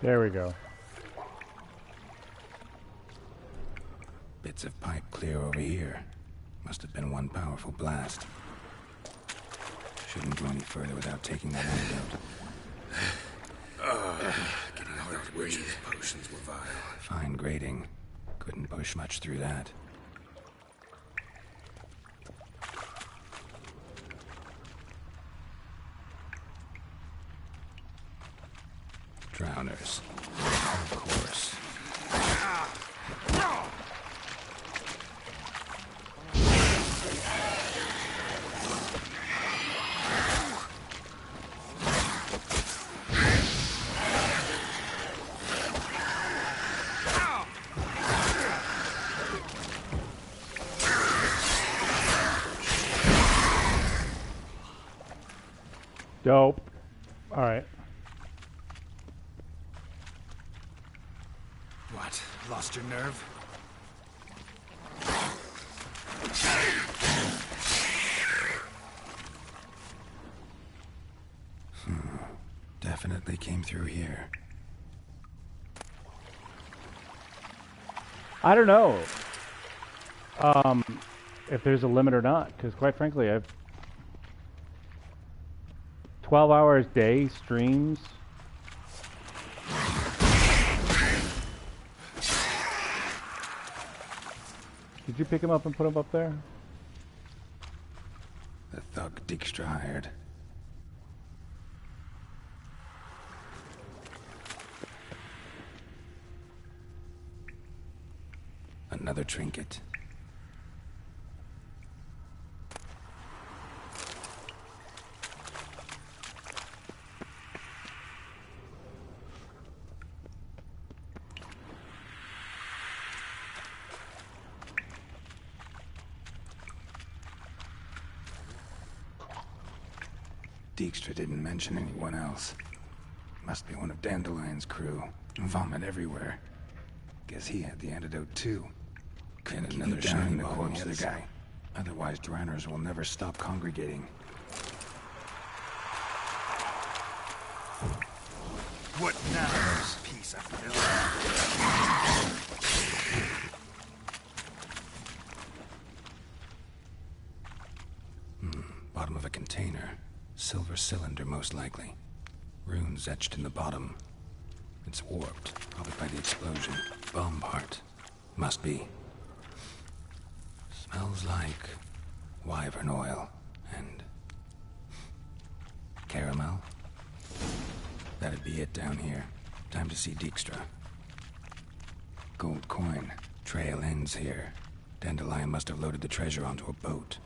There we go. Bits of pipe clear over here. Must have been one powerful blast. Shouldn't go any further without taking that antidote. Getting hard to breathe. These potions were vile. Fine grading. Couldn't push much through that. Drowners. Of course. Dope. All right. What? Lost your nerve? Definitely came through here. I don't know if there's a limit or not, because quite frankly, I've 12 hours a day streams. Did you pick him up and put him up there? The thug Dijkstra hired. Another trinket. Dijkstra didn't mention anyone else. Must be one of Dandelion's crew. Vomit everywhere. Guess he had the antidote too. And another shining the corpse the guy. Otherwise, drowners will never stop congregating. What now, piece of filth? Bottom of a container. Silver cylinder, most likely. Runes etched in the bottom. It's warped, probably by the explosion. Bomb part. Must be. Smells like wyvern oil and caramel. That'd be it down here. Time to see Dijkstra. Gold coin. Trail ends here. Dandelion must have loaded the treasure onto a boat.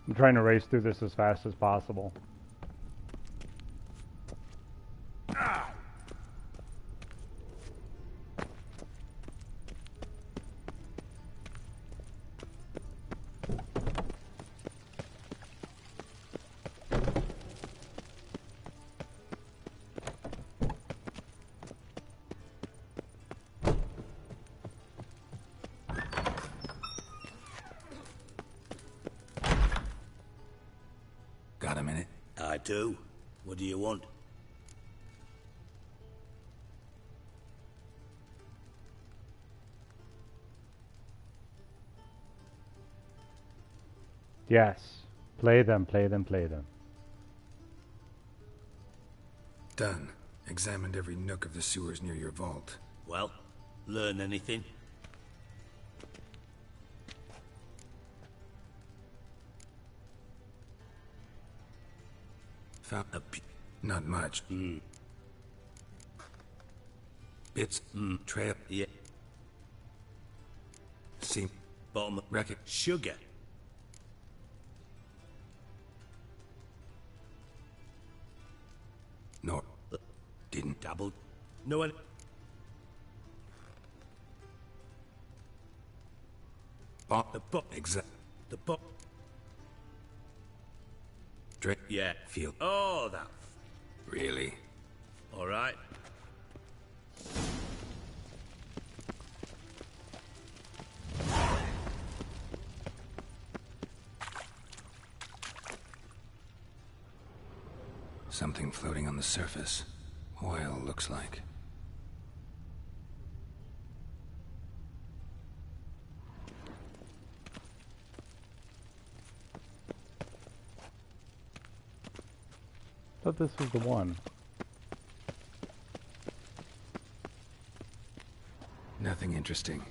I'm trying to race through this as fast as possible. Got a minute? I do. What do you want? Yes. Play them, play them, play them. Done. Examined every nook of the sewers near your vault. Well, learn anything? Found not much. Bits. Trail. Yeah. See. Bottom. Record. Sugar. No. Didn't. Dabbled. No one. Bot. The bot. Exact. The bot. Drink. Yeah. Feel. Oh, that. Really? All right. Something floating on the surface. Oil, looks like. Thought this was the one. Nothing interesting.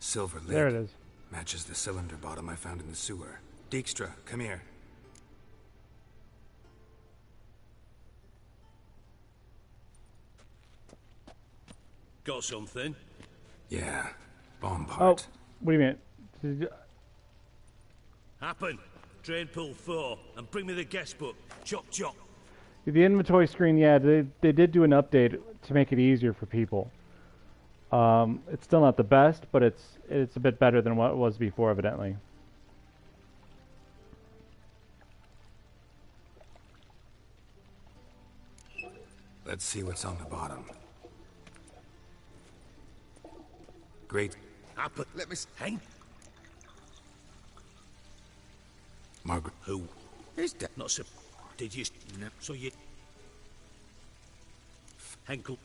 Silver lid. There it is. Matches the cylinder bottom I found in the sewer. Dijkstra, come here. Got something? Yeah. Bomb part. Oh, wait a minute. Did you... Happen. Drain pool 4. And bring me the guest book. Chop chop. The inventory screen, yeah, they did do an update to make it easier for people. It's still not the best, but it's a bit better than what it was before, evidently. Let's see what's on the bottom. Great. Happen. Let me hang. Margaret. Who? Who's that? Not so. Did you? No. So you. Henkel.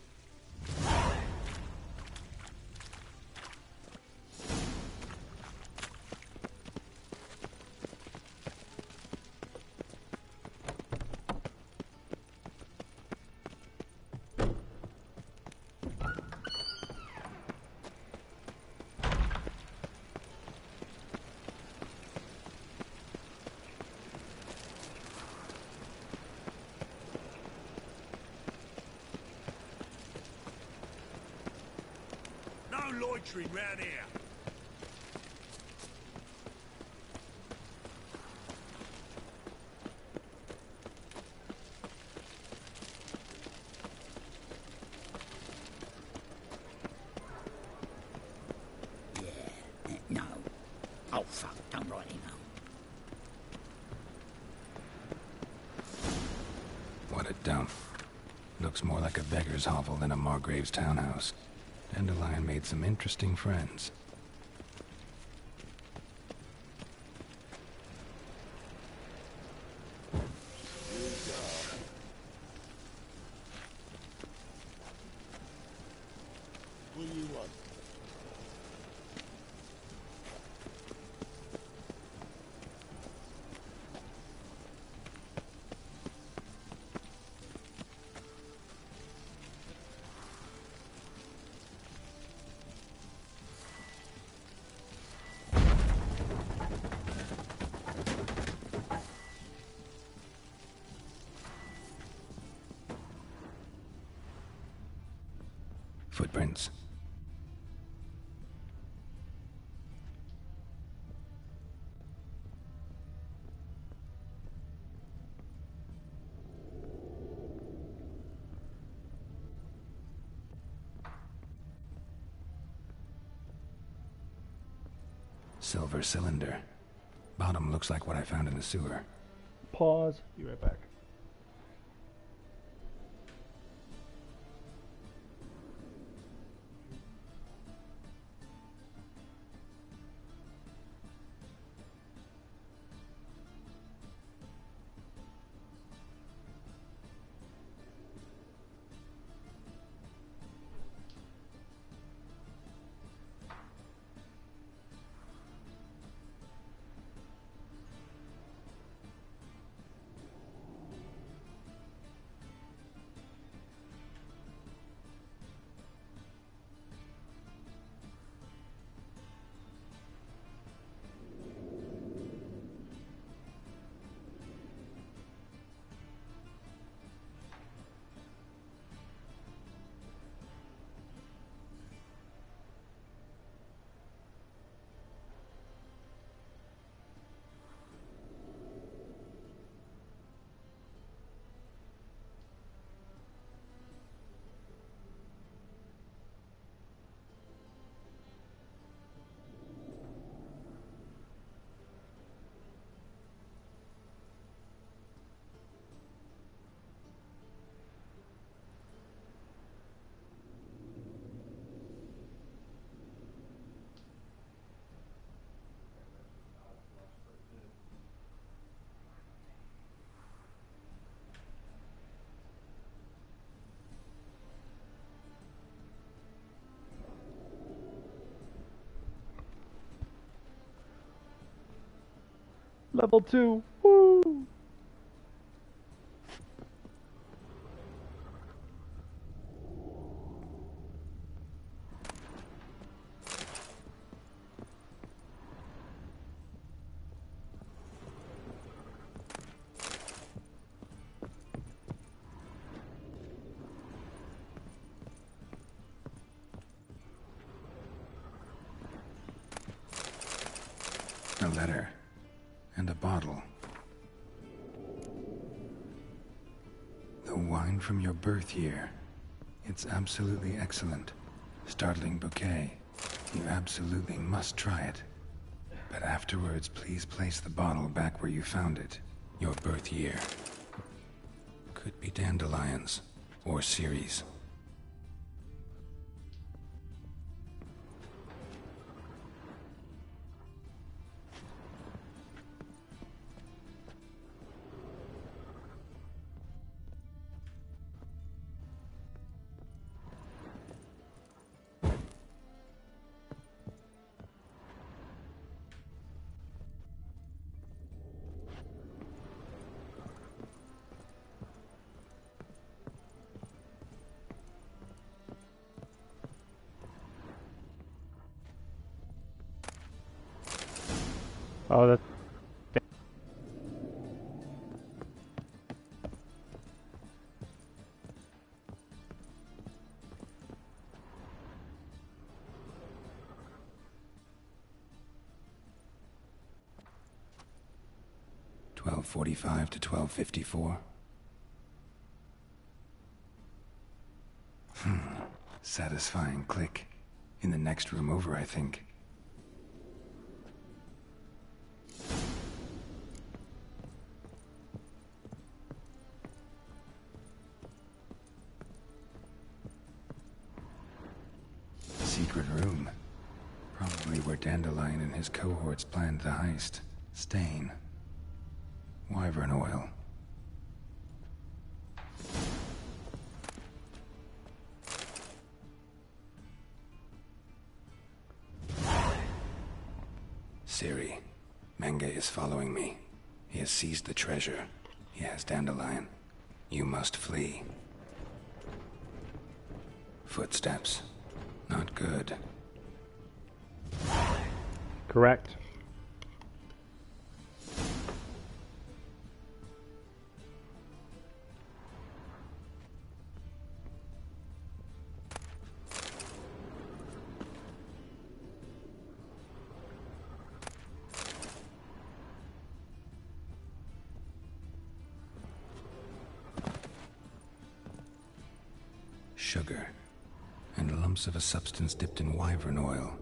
Loitering round here. No. Oh, fuck, don't write him out. What a dump. Looks more like a beggar's hovel than a Margrave's townhouse. Dandelion made some interesting friends. What do you want? Footprints. Silver cylinder. Bottom looks like what I found in the sewer. Pause. Be right back. Level 2. Woo! A letter. And a bottle. The wine from your birth year. It's absolutely excellent. Startling bouquet. You absolutely must try it. But afterwards, please place the bottle back where you found it. Your birth year. Could be dandelions. Or Ceres. Oh, that's... $12:45 to $12:54. Satisfying click. In the next room over, I think. secret room. Probably where Dandelion and his cohorts planned the heist. Stain. Wyvern oil. Ciri, Menge is following me. He has seized the treasure. He has Dandelion. You must flee. Footsteps. Not good. Correct. Sugar. And lumps of a substance dipped in wyvern oil.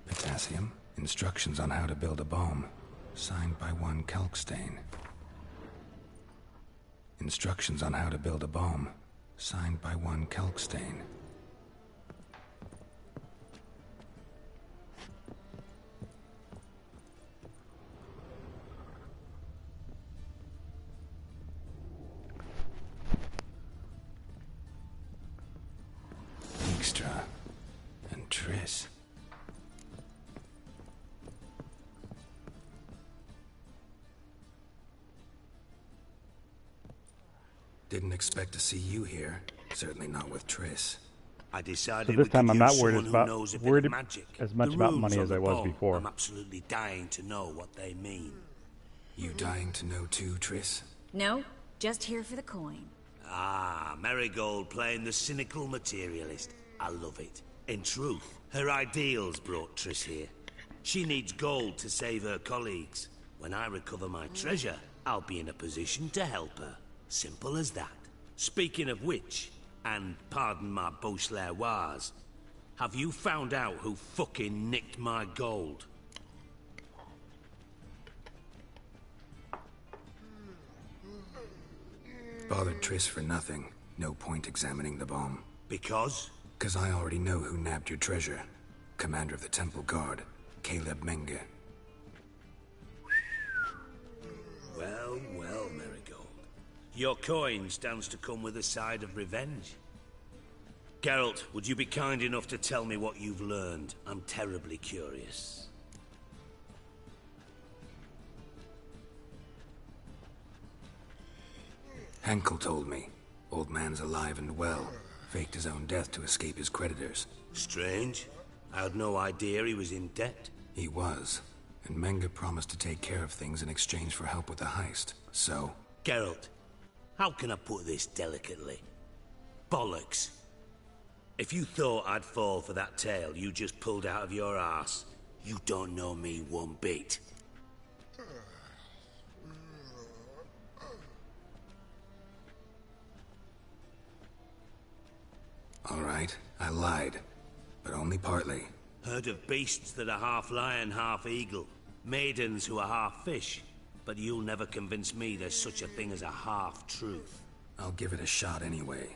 Potassium. Instructions on how to build a bomb. Signed by one Kalkstain. Instructions on how to build a bomb. Signed by one Kalkstain. Dijkstra and Triss. Didn't expect to see you here. Certainly not with Triss. I decided So this time I'm not worried worried as much about money as I was before. I'm absolutely dying to know what they mean. You dying to know too, Triss? No, just here for the coin. Ah, Marigold playing the cynical materialist. I love it. In truth, her ideals brought Triss here. She needs gold to save her colleagues. When I recover my treasure, I'll be in a position to help her. Simple as that. Speaking of which, and pardon my Beauclervois, have you found out who fucking nicked my gold? Bothered Triss for nothing. No point examining the bomb. Because? Because I already know who nabbed your treasure. Commander of the Temple Guard, Caleb Menge. Well, well, Marigold. Your coin stands to come with a side of revenge. Geralt, would you be kind enough to tell me what you've learned? I'm terribly curious. Henkel told me. Old man's alive and well. Faked his own death to escape his creditors. Strange. I had no idea he was in debt. He was. And Menge promised to take care of things in exchange for help with the heist. So... Geralt, how can I put this delicately? Bollocks. If you thought I'd fall for that tale you just pulled out of your arse, you don't know me one bit. All right, I lied. But only partly. Heard of beasts that are half lion, half eagle. Maidens who are half fish. But you'll never convince me there's such a thing as a half-truth. I'll give it a shot anyway.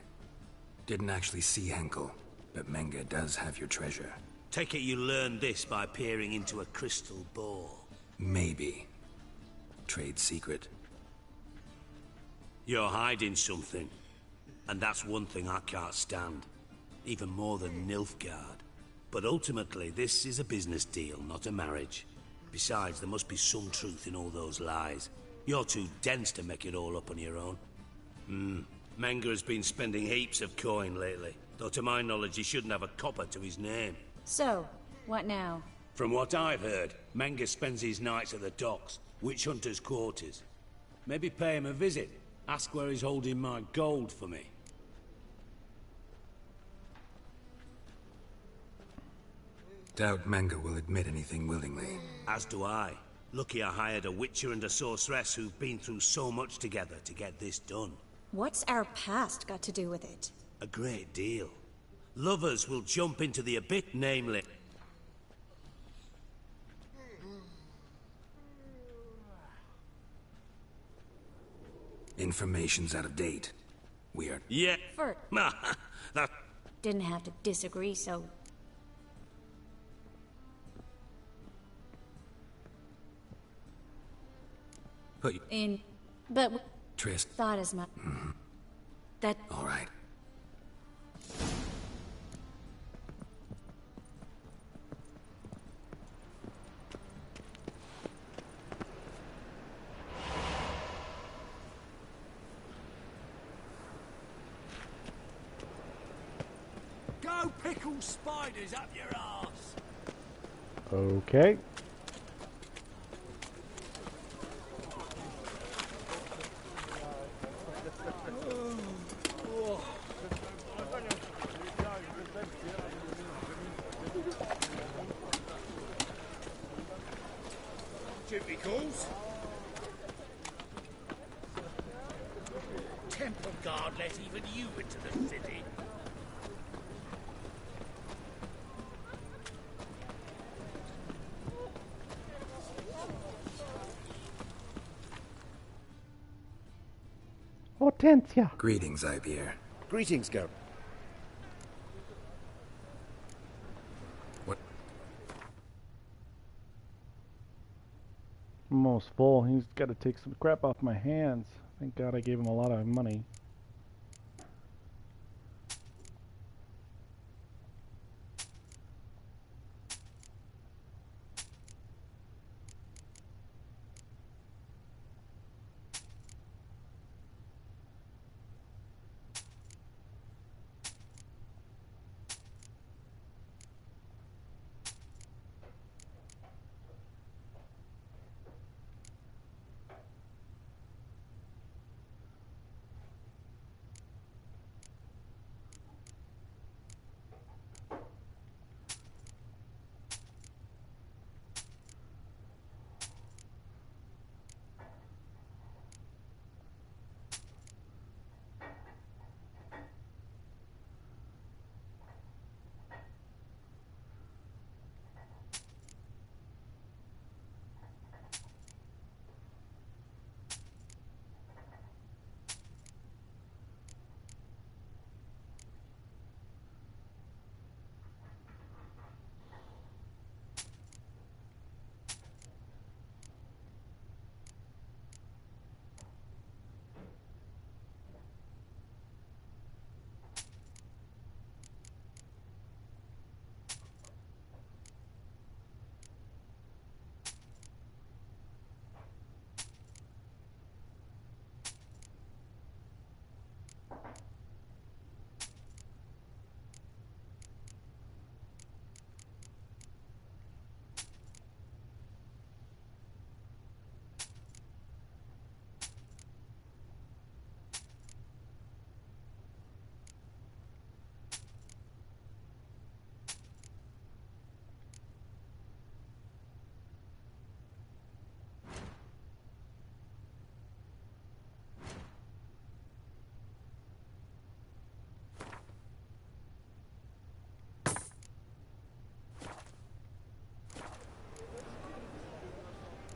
Didn't actually see Henkel, but Menge does have your treasure. Take it you learned this by peering into a crystal ball. Maybe. Trade secret. You're hiding something. And that's one thing I can't stand. Even more than Nilfgaard. But ultimately, this is a business deal, not a marriage. Besides, there must be some truth in all those lies. You're too dense to make it all up on your own. Menge has been spending heaps of coin lately. Though to my knowledge, he shouldn't have a copper to his name. So, what now? From what I've heard, Menge spends his nights at the docks, witch hunters' quarters. Maybe pay him a visit. Ask where he's holding my gold for me. Doubt Menge will admit anything willingly. As do I. Lucky I hired a witcher and a sorceress who've been through so much together to get this done. What's our past got to do with it? A great deal. Lovers will jump into the abyss, namely... Information's out of date. Weird. Yeah. Fert. that... Didn't have to disagree so... Put you in... But... Trist. Thought as much. That... All right. Go pickle spiders up your arse! Okay. Duty calls. Temple Guard let even you into the city. Hortensia. Greetings, Ivier. Greetings, Geralt. What? I'm almost full. He's got to take some crap off my hands. Thank God I gave him a lot of money.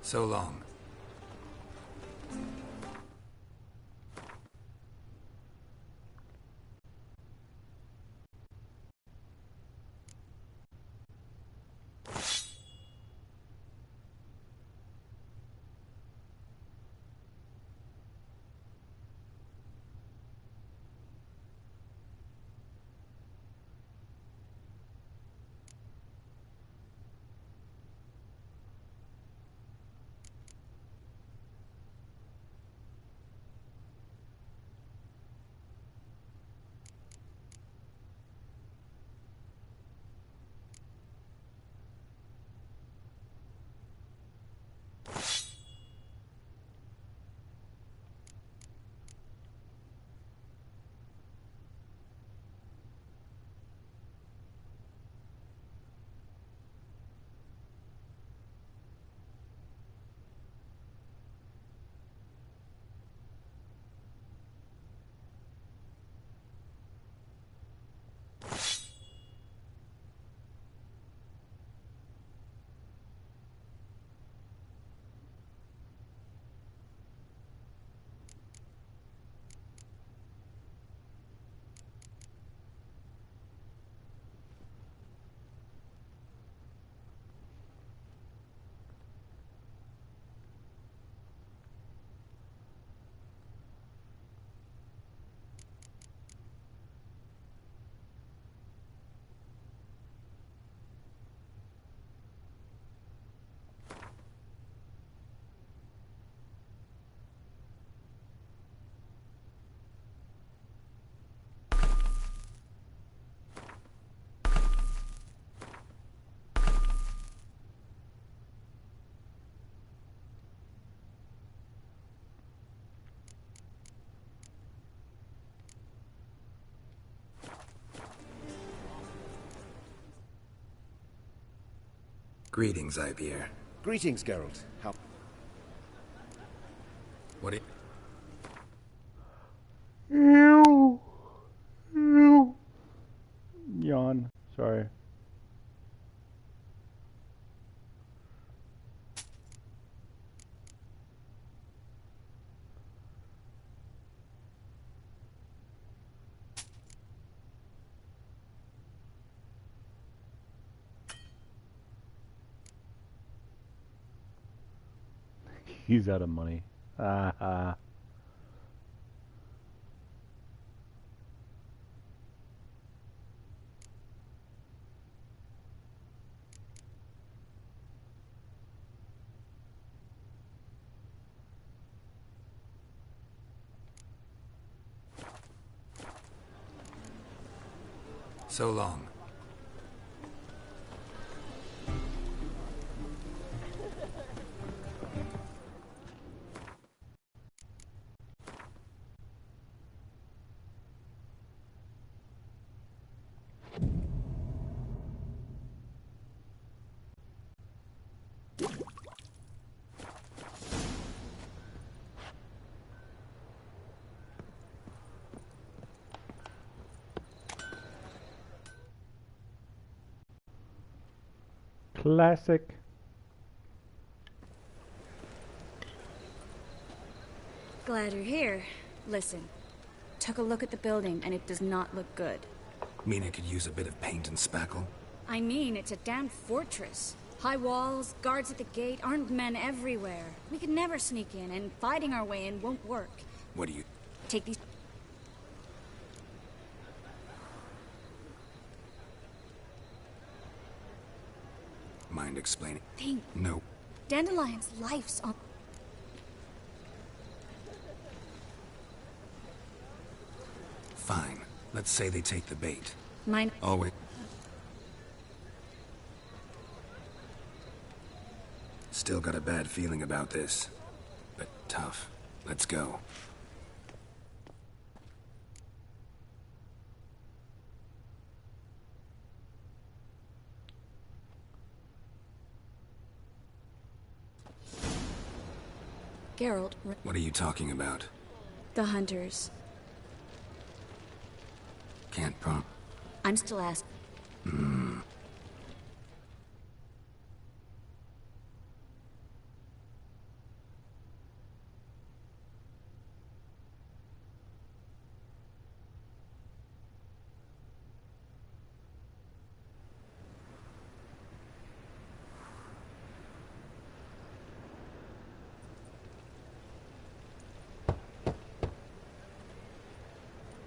So long. Greetings, Ivier. Greetings, Geralt. How... What it... Yawn. Sorry. He's out of money. So long. Classic. Glad you're here. Listen, took a look at the building and it does not look good. Mean it could use a bit of paint and spackle? I mean, it's a damn fortress. High walls, guards at the gate, armed men everywhere. We could never sneak in, and fighting our way in won't work. What do you... Take these... Mind explaining? Think. No. Dandelion's life's on... Fine. Let's say they take the bait. Mine... Oh, wait. Still got a bad feeling about this. But tough. Let's go. Geralt... What are you talking about? The hunters. Can't prom... I'm still asking.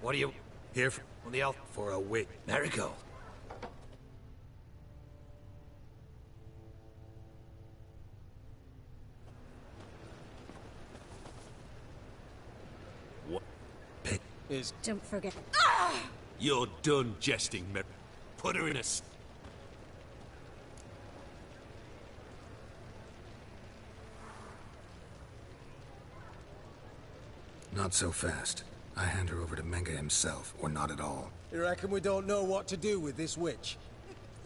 What are you here for? On the elf for a wit. Marigold. What is... Don't forget. You're done jesting, Mer. Put her in a... Not so fast. I hand her over to Menga himself, or not at all. You reckon we don't know what to do with this witch?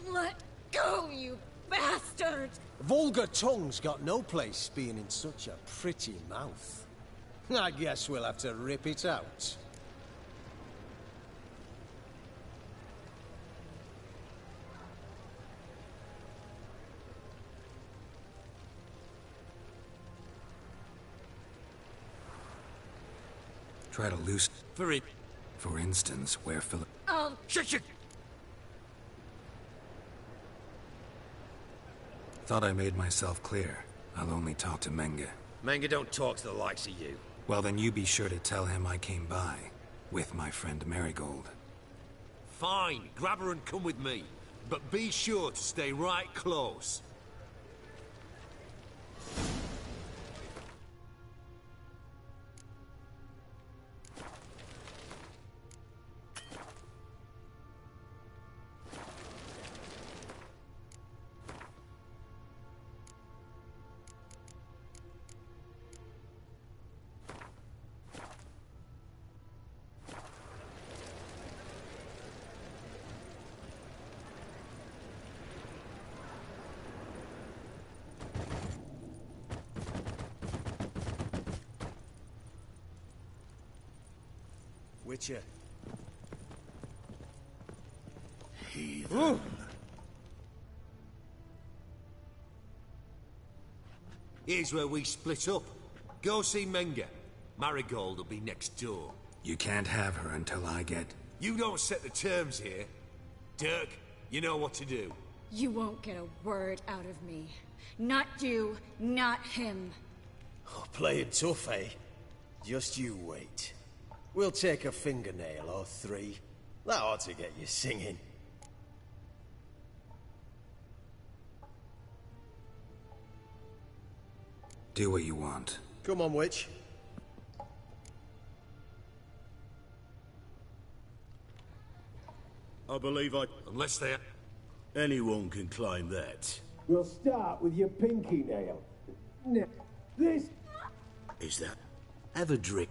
Let go, you bastard! Vulgar tongue's got no place being in such a pretty mouth. I guess we'll have to rip it out. Try to loose... For it. For instance, where Philip... Oh, Shit! Thought I made myself clear. I'll only talk to Menga. Menga don't talk to the likes of you. Well, then you be sure to tell him I came by. With my friend Marigold. Fine, grab her and come with me. But be sure to stay right close. Witcher. Ooh. Here's where we split up. Go see Menga. Marigold will be next door. You can't have her until I get... You don't set the terms here. Dirk, you know what to do. You won't get a word out of me. Not you, not him. Oh, playing tough, eh? Just you wait. We'll take a fingernail or three. That ought to get you singing. Do what you want. Come on, witch. I believe unless they... Anyone can climb that. We'll start with your pinky nail. This... Is that... Have a drink.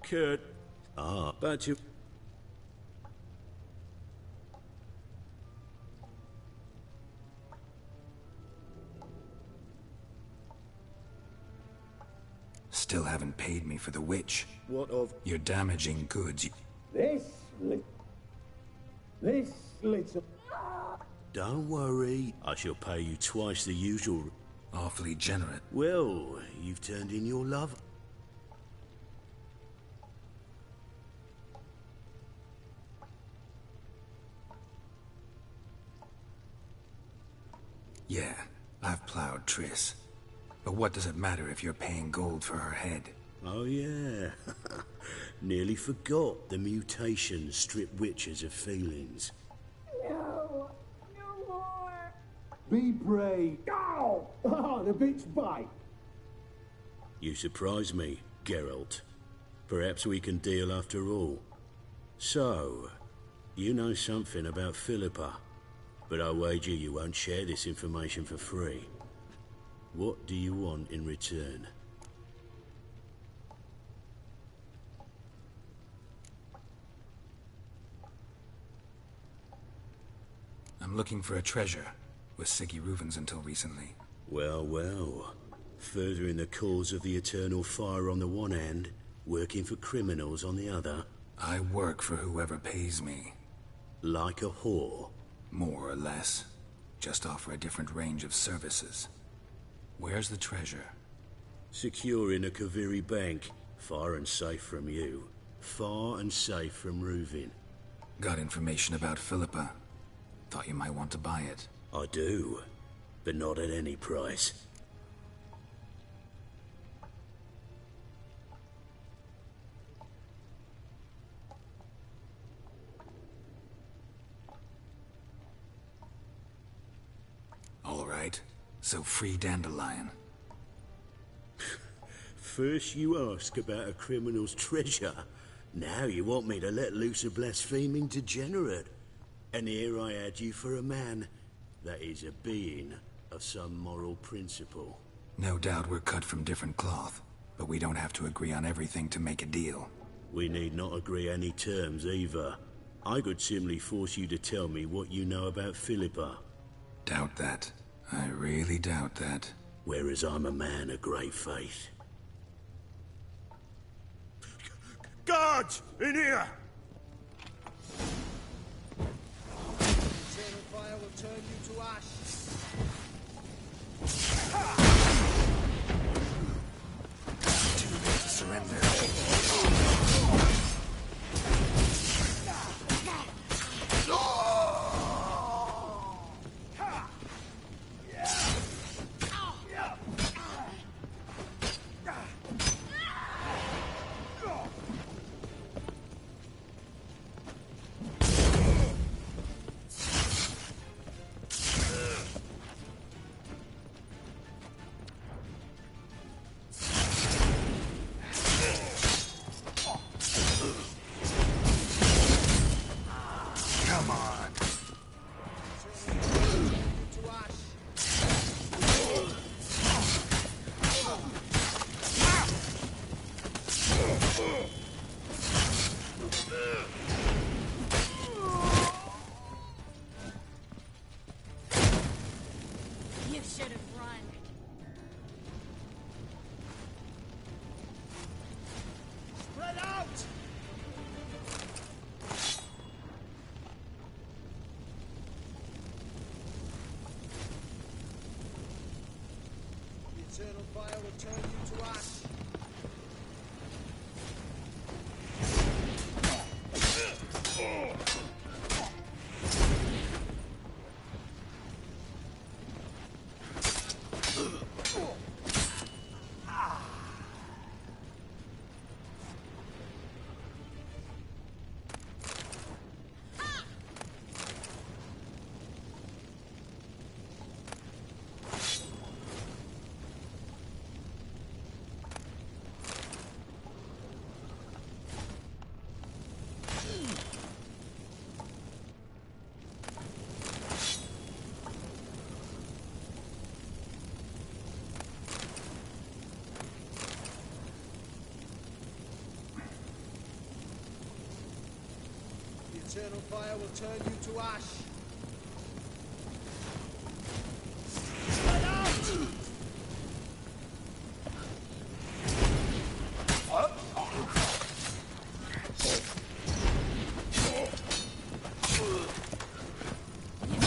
Kurt. But you... Still haven't paid me for the witch. What of... You're damaging goods. This little... Don't worry. I shall pay you twice the usual... Awfully generous. Well, you've turned in your love. Yeah, I've plowed Triss. But what does it matter if you're paying gold for her head? Oh yeah. Nearly forgot the mutations strip witches of feelings. No more. Be brave. Oh, the bitch bite. You surprise me, Geralt. Perhaps we can deal after all. So, you know something about Philippa, but I wager you won't share this information for free. What do you want in return? I'm looking for a treasure. Was Siggy Reuven's until recently. Well, well. Furthering the cause of the eternal fire on the one hand, working for criminals on the other. I work for whoever pays me. Like a whore? More or less. Just offer a different range of services. Where's the treasure? Secure in a Kaviri bank. Far and safe from you. Far and safe from Reuven. Got information about Philippa. Thought you might want to buy it. I do, but not at any price. All right, so free Dandelion. First you ask about a criminal's treasure. Now you want me to let loose a blaspheming degenerate. And here I had you for a man. That is a being of some moral principle. No doubt we're cut from different cloth, but we don't have to agree on everything to make a deal. We need not agree any terms either. I could simply force you to tell me what you know about Philippa. Doubt that. I really doubt that. Whereas I'm a man of great faith. Guards! In here! Eternal fire will turn you to ash. Too late to surrender. You should have run. Eternal fire will turn you to ash. Eternal fire will turn you to ash. Spread out!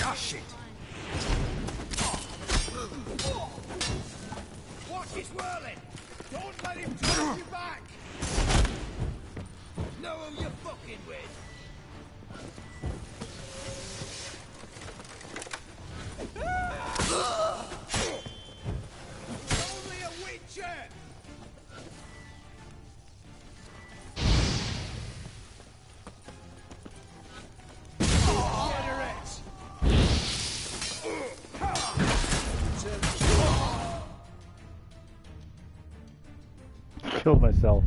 Ah, shit! Watch his whirling! Don't let him drive you back! Know who you're fucking with? Only a witcher! Killed myself.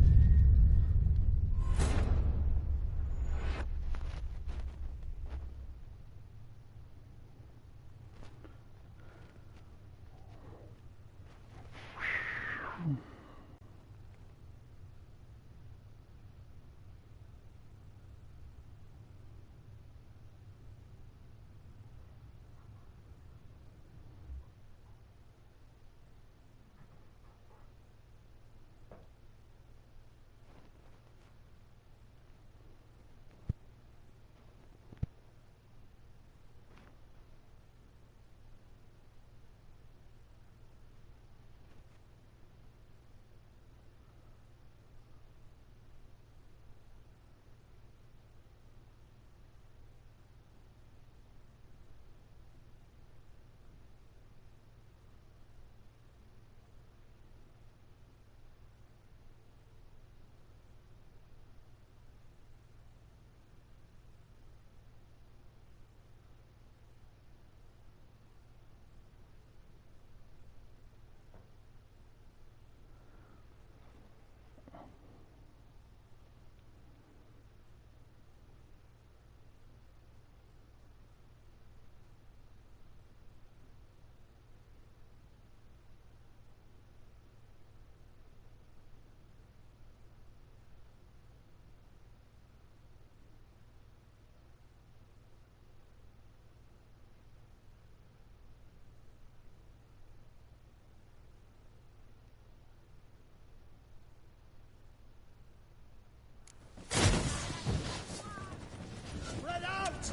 Spread out!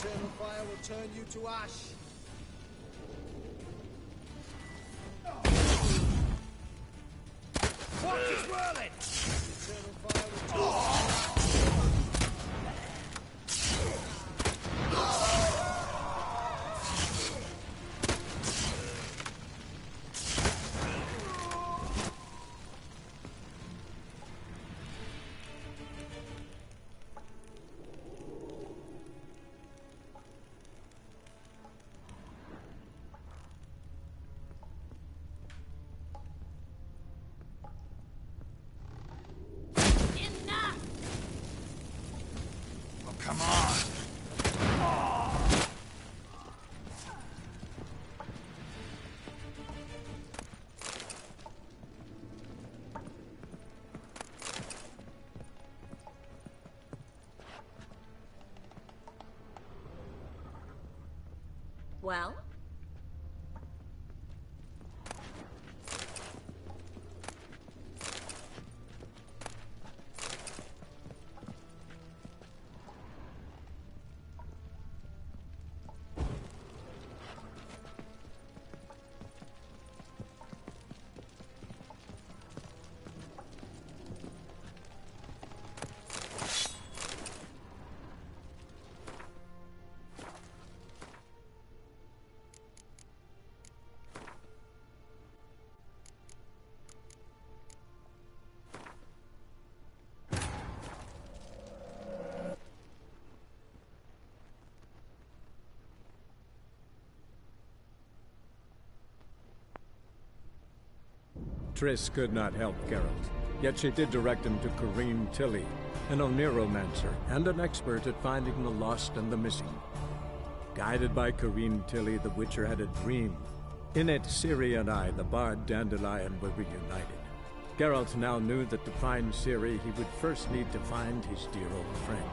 Eternal fire will turn you to ash. Come on! Well? Triss could not help Geralt, yet she did direct him to Corrine Tilly, an Oniromancer and an expert at finding the lost and the missing. Guided by Corrine Tilly, the Witcher had a dream. In it, Ciri and I, the bard Dandelion, were reunited. Geralt now knew that to find Ciri, he would first need to find his dear old friend.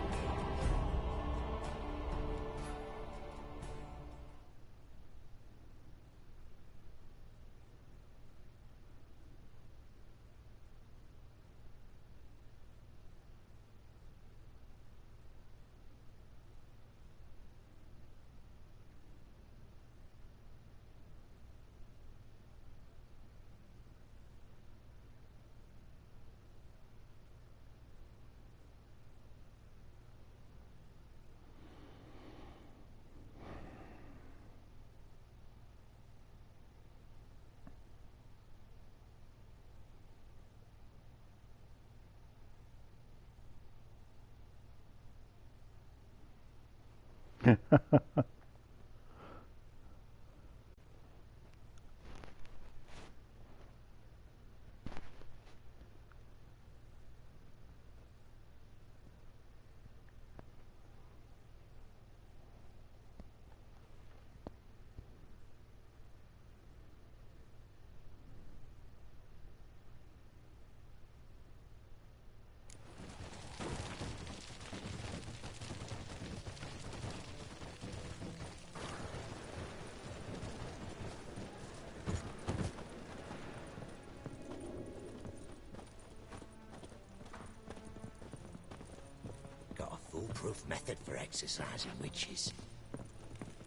Got a foolproof method for exercising witches.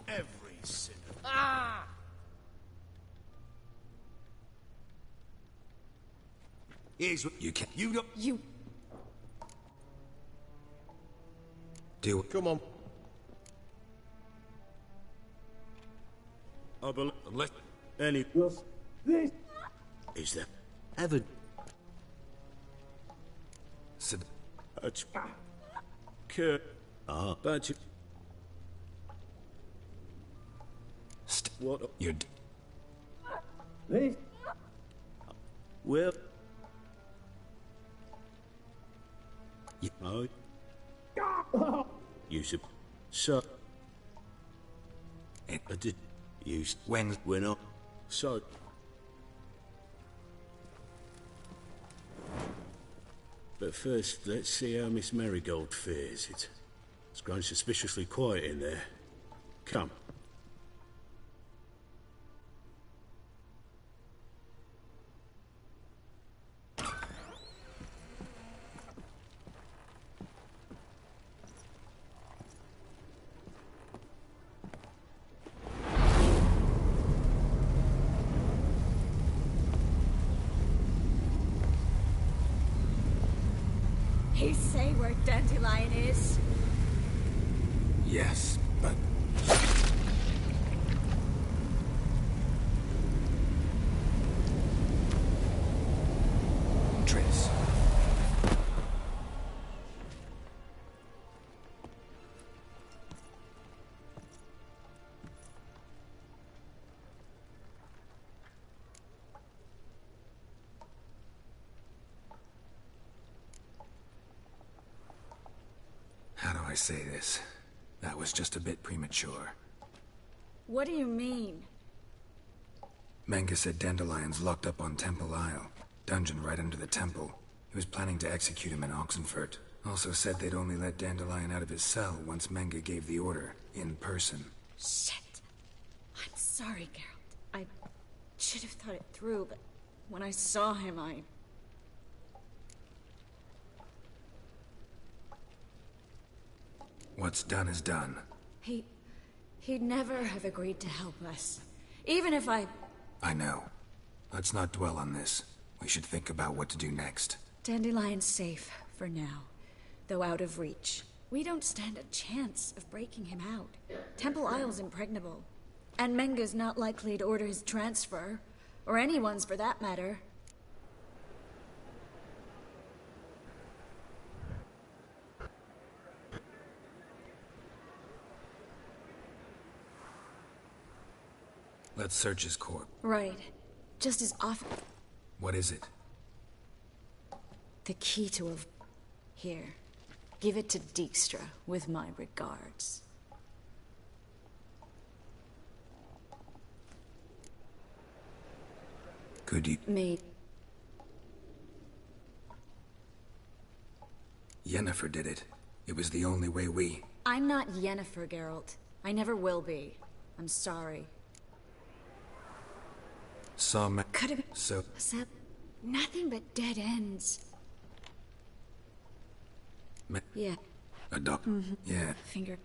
Every sinner. Ah! Here's what you can. You got. You. Do it. Come on. I believe. Unless. Any. This. Is there ever. Sid. But you. What? You're. This. Well. You. You should. So. It. I did. You. When. We're not. So. But first, let's see how Miss Marigold fares. It's grown suspiciously quiet in there. Come. He say where Dandelion is? Yes, but. Triss. How do I say this? That was just a bit premature. What do you mean? Menge said Dandelion's locked up on Temple Isle. Dungeon right under the temple. He was planning to execute him in Oxenfurt. Also said they'd only let Dandelion out of his cell once Menge gave the order, in person. Shit. I'm sorry, Geralt. I should have thought it through, but when I saw him, What's done is done. He'd never have agreed to help us. Even if I know. Let's not dwell on this. We should think about what to do next. Dandelion's safe, for now. Though out of reach. We don't stand a chance of breaking him out. Temple Isle's impregnable. And Menge's not likely to order his transfer. Or anyone's, for that matter. Let's search his corpse. Right. Just as often. What is it? The key to a... Here. Give it to Dijkstra, with my regards. Could you... Mate. Yennefer did it. It was the only way we... I'm not Yennefer, Geralt. I never will be. I'm sorry. Could have... So... Nothing but dead ends. Yeah. Yeah. Finger...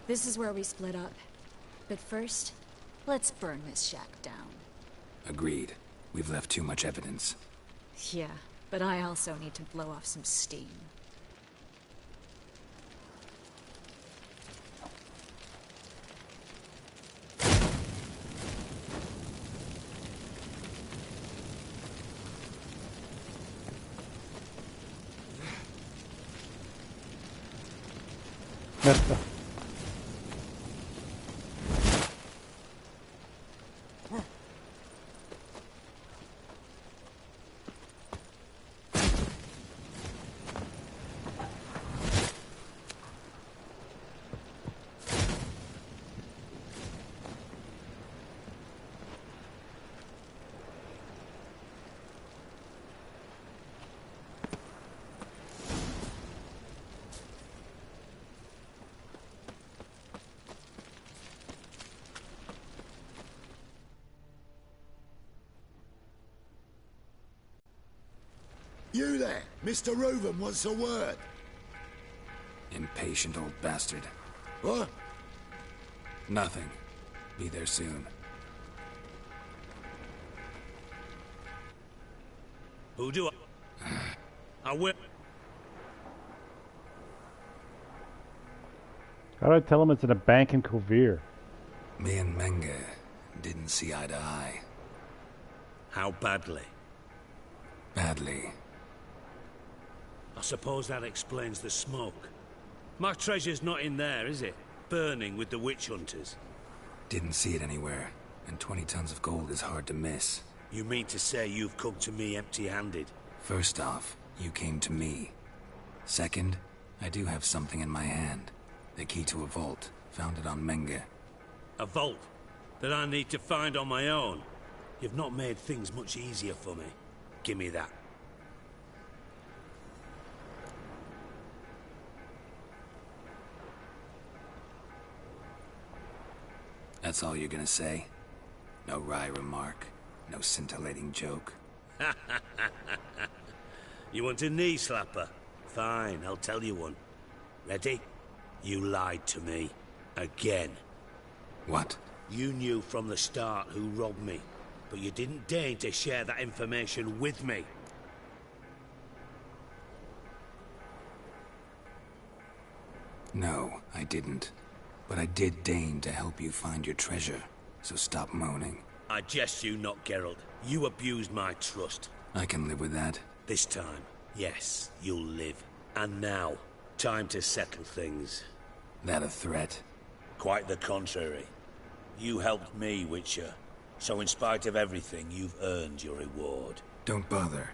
This is where we split up. But first, let's burn this shack down. Agreed. We've left too much evidence. Yeah, but I also need to blow off some steam. You there? Mr. Reuven wants a word. Impatient old bastard. What? Nothing. Be there soon. Who do I will... How do I tell him it's in a bank in Kovir? Me and Menge didn't see eye to eye. How badly? Badly. I suppose that explains the smoke. My treasure's not in there, is it? Burning with the witch hunters. Didn't see it anywhere, and 20 tons of gold is hard to miss. You mean to say you've come to me empty-handed? First off, you came to me. Second, I do have something in my hand. The key to a vault, found it on Menge. A vault? That I need to find on my own? You've not made things much easier for me. Give me that. That's all you're gonna say? No wry remark, no scintillating joke. You want a knee slapper? Fine, I'll tell you one. Ready? You lied to me. Again. What? You knew from the start who robbed me, but you didn't deign to share that information with me. No, I didn't. But I did deign to help you find your treasure, so stop moaning. I jest you not, Geralt. You abused my trust. I can live with that. This time, yes, you'll live. And now, time to settle things. That a threat? Quite the contrary. You helped me, Witcher. So in spite of everything, you've earned your reward. Don't bother.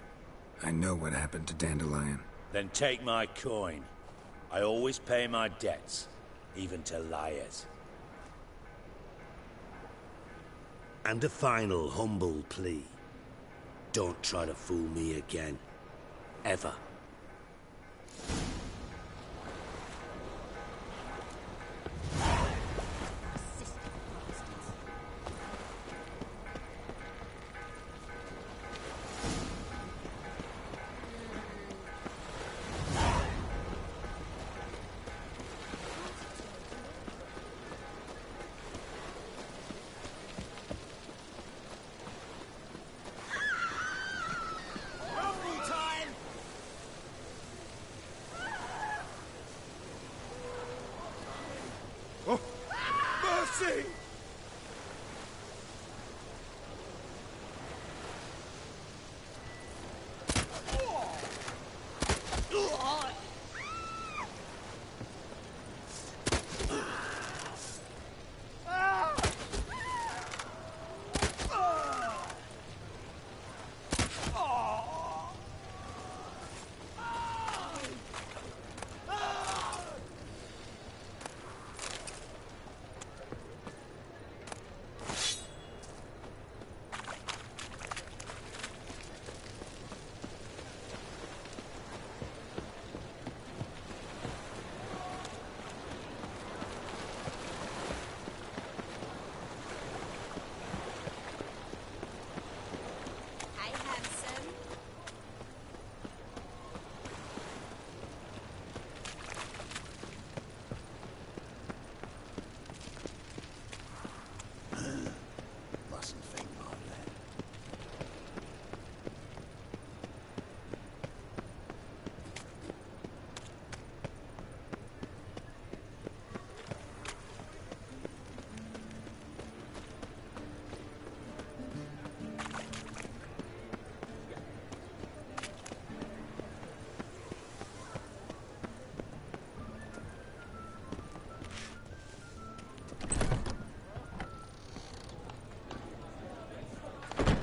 I know what happened to Dandelion. Then take my coin. I always pay my debts, even to liars. And a final humble plea. Don't try to fool me again. Ever. Mercy!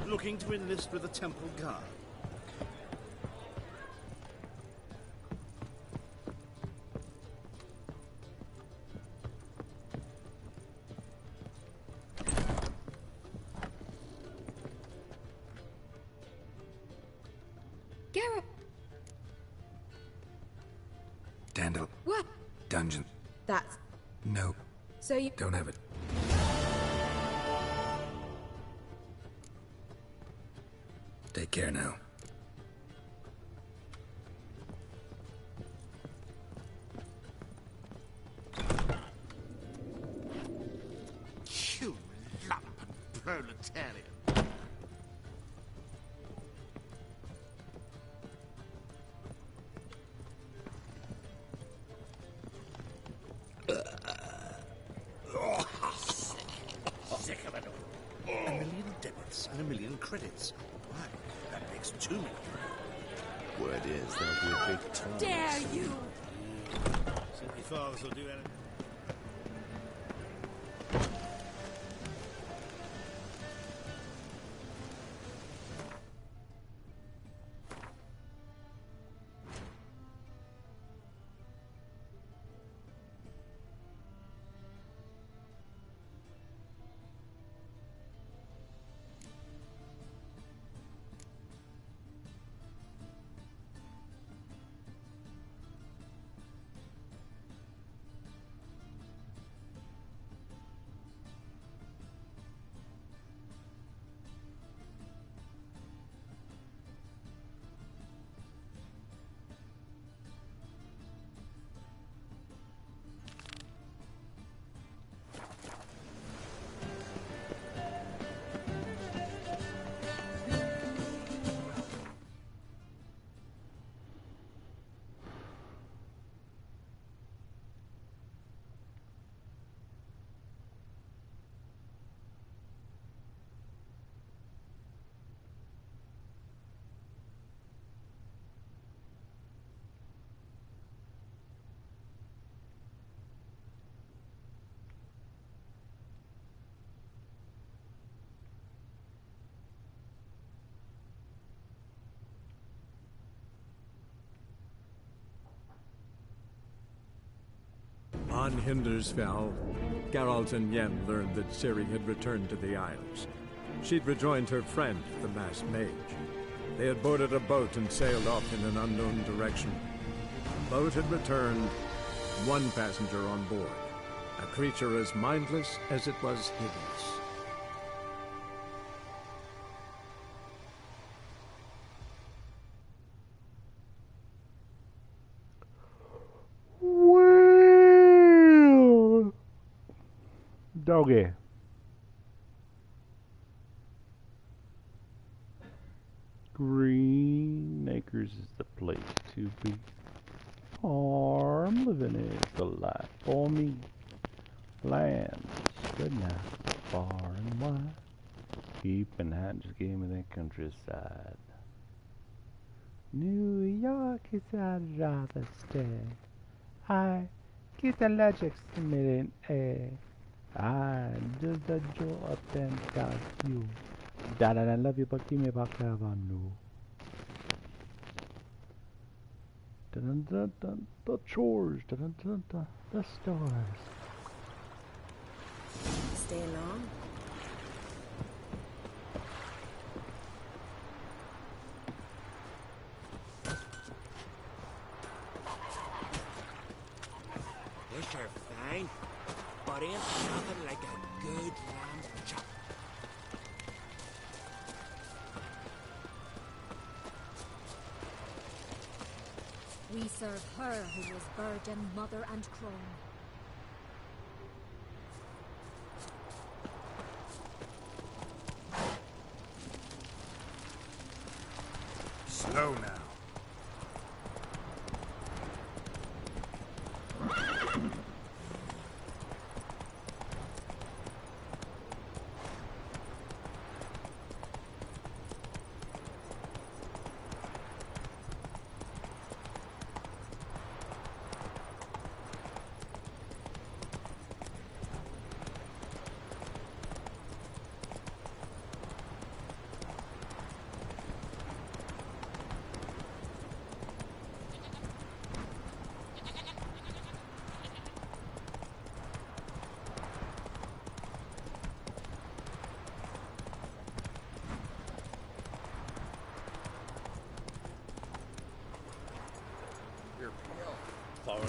Looking to enlist with the Temple Guard. Garrett! Dandel. What? Dungeon. That's... No. So you... Don't have it. Take care now. You lump of proletarian. Sick of it all. 1 million debits and 1 million credits. Why? That makes 2 million. Word is, there'll be a big tournament. Dare you! Simply fathers will do anything. On Hindersfell, Geralt and Yen learned that Ciri had returned to the Isles. She'd rejoined her friend, the masked mage. They had boarded a boat and sailed off in an unknown direction. The boat had returned, one passenger on board, a creature as mindless as it was hideous. Well, doggy. Green Acres is the place to be. Farm living is the life for me. Land spread out far and wide. Keeping hat just gave me that countryside. New York is I'd rather stay. I get the logic submitted a. I just the joy of them got you. Dad, I love you, but give me back Avenue. Dun dun dun, the chores, dun dun dun, the stores. Stay along. Fish are fine, but ain't nothing like a good lamb chop. We serve her who was virgin, mother, and crone. Slow now.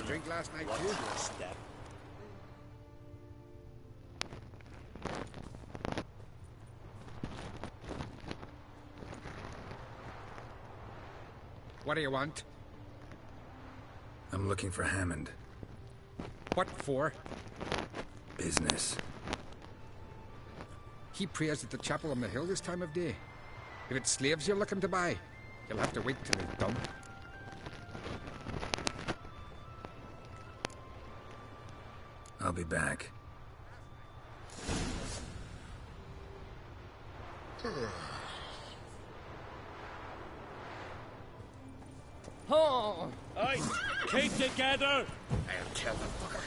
Drink last night too? Step. What do you want? I'm looking for Hammond. What for? Business. He prays at the chapel on the hill this time of day. If it's slaves you're looking to buy, you'll have to wait till he's done. I'll be back. Oh! Hey, keep together! I'll kill the fucker.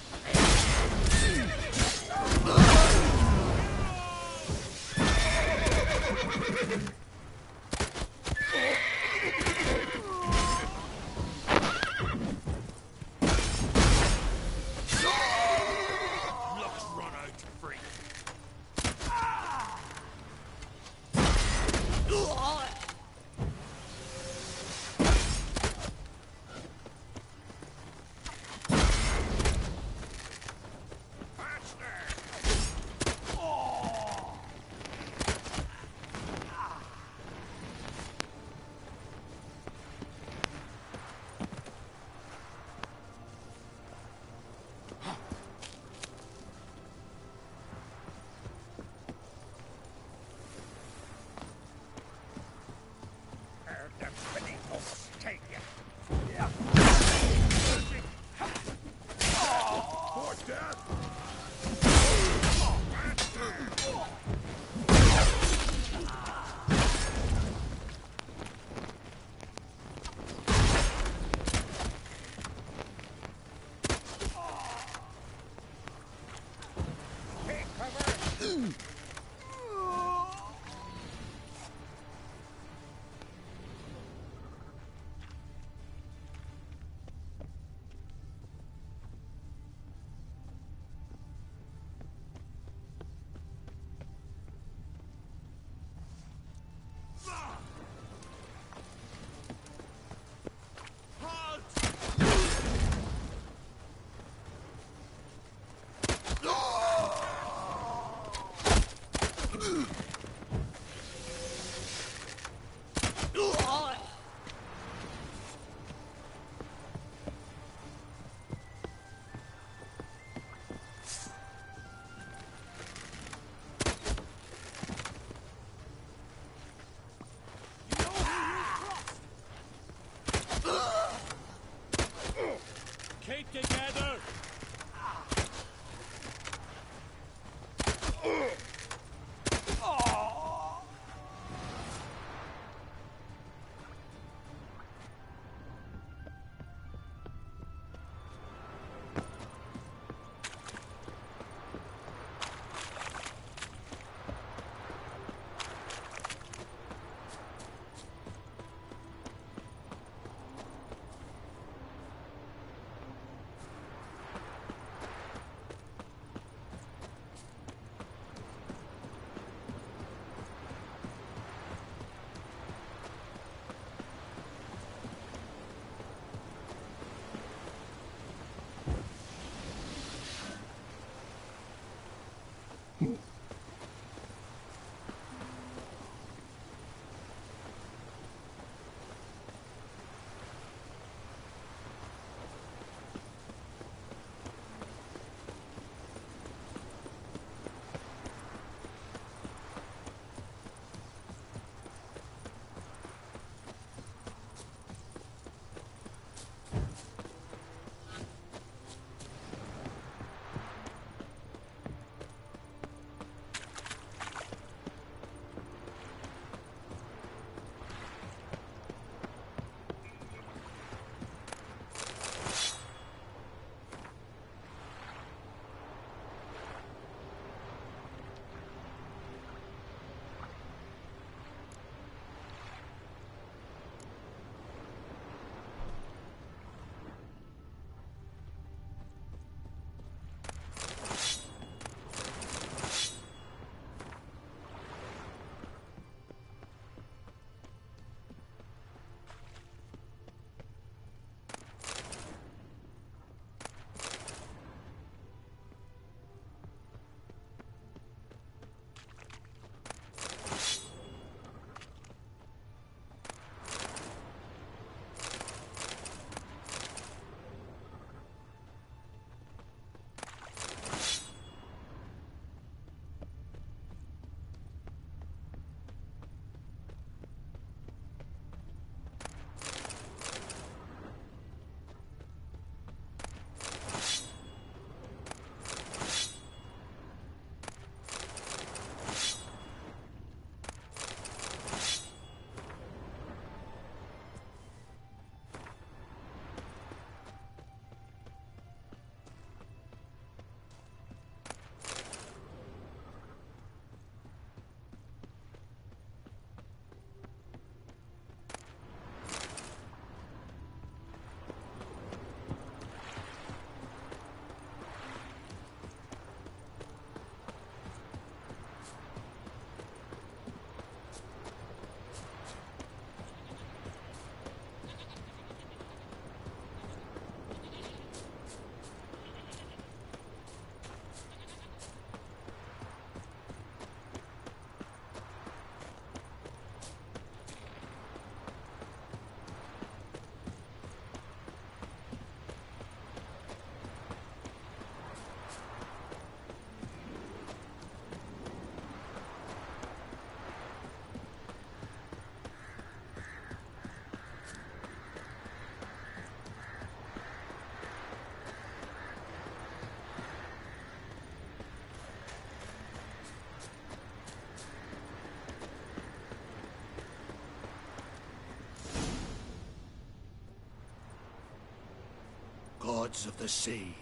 Gods of the sea,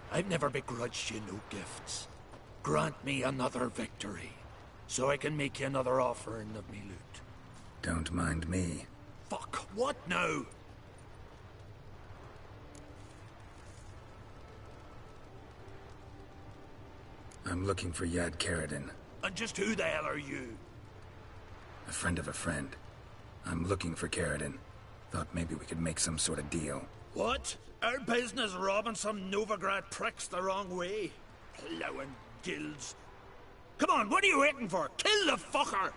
I've never begrudged you no gifts. Grant me another victory, so I can make you another offering of me loot. Don't mind me. Fuck, what now? I'm looking for Yad Karadin. And just who the hell are you? A friend of a friend. I'm looking for Karadin. Thought maybe we could make some sort of deal. What? Our business robbing some Novigrad pricks the wrong way? Plowing guilds. Come on, what are you waiting for? Kill the fucker!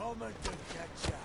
coming to get ya.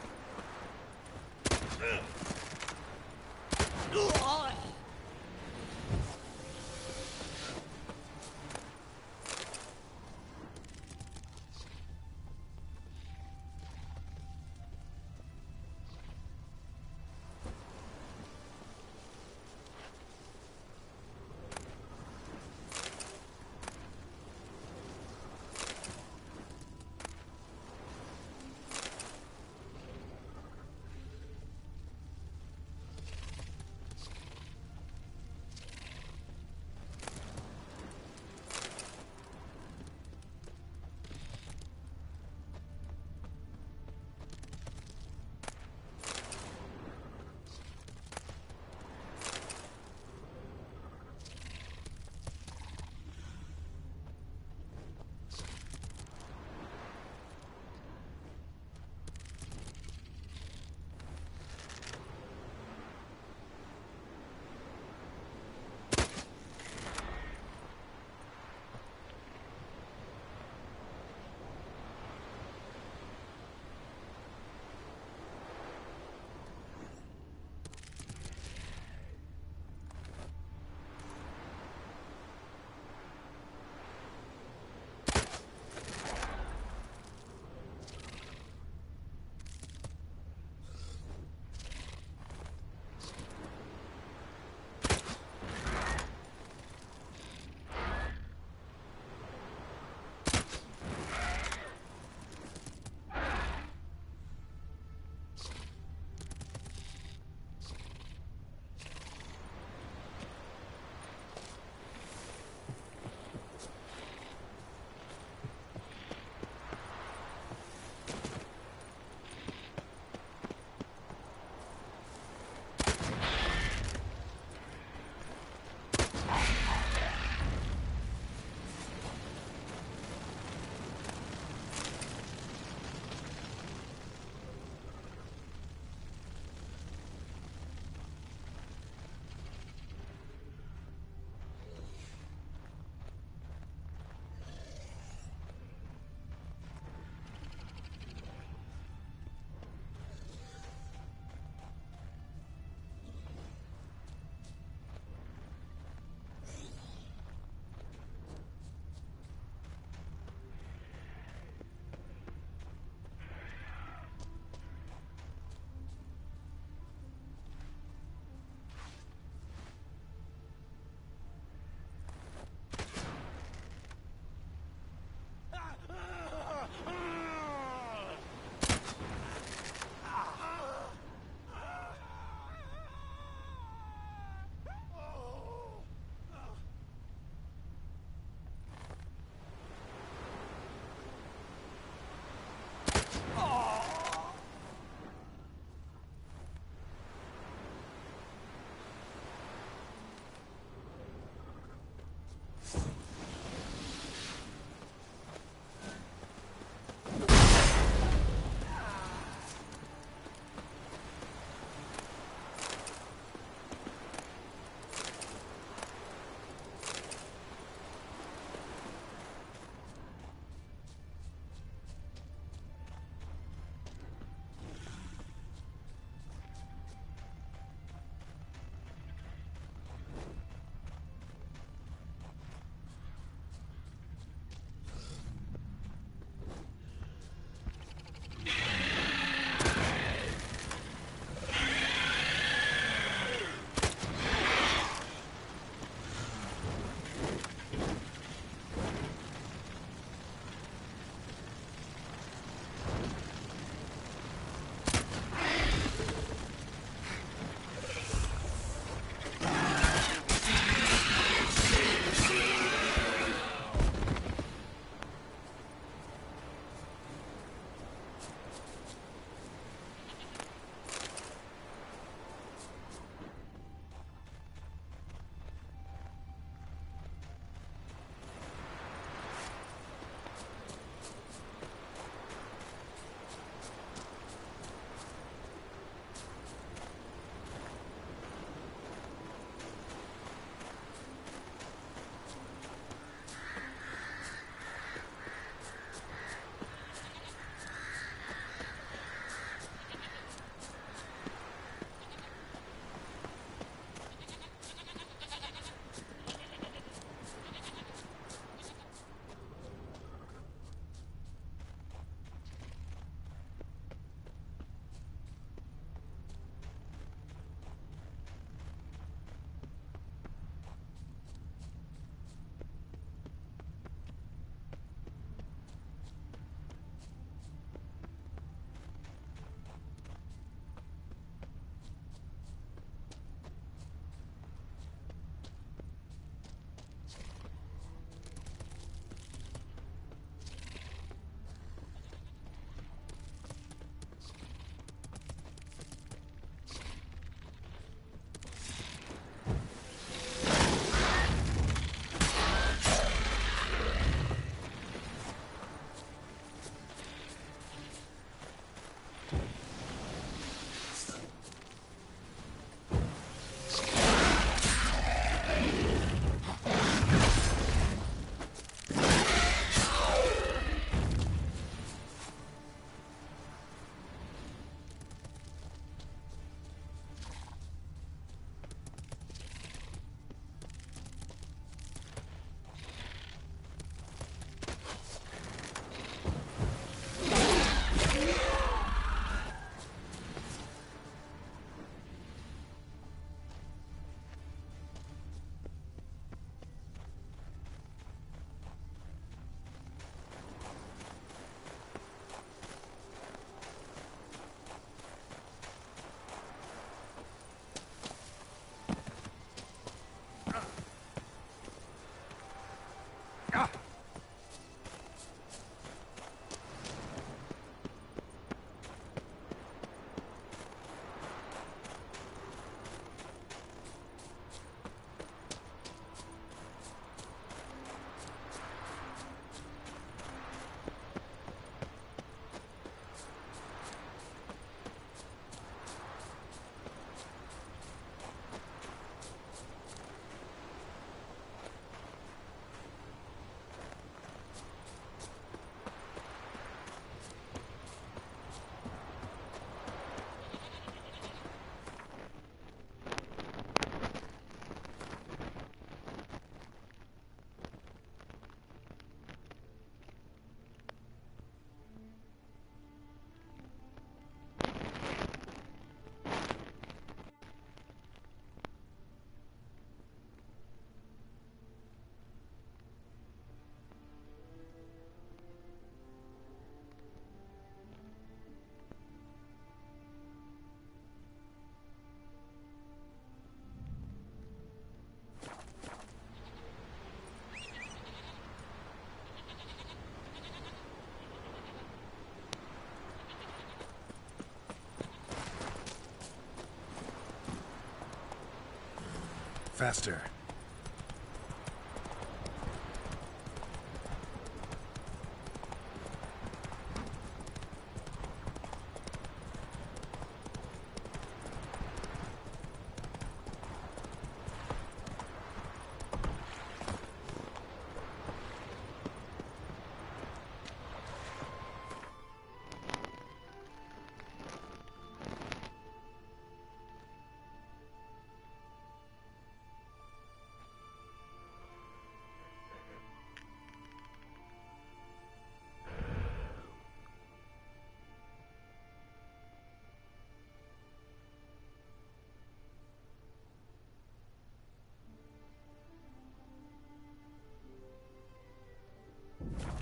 Faster.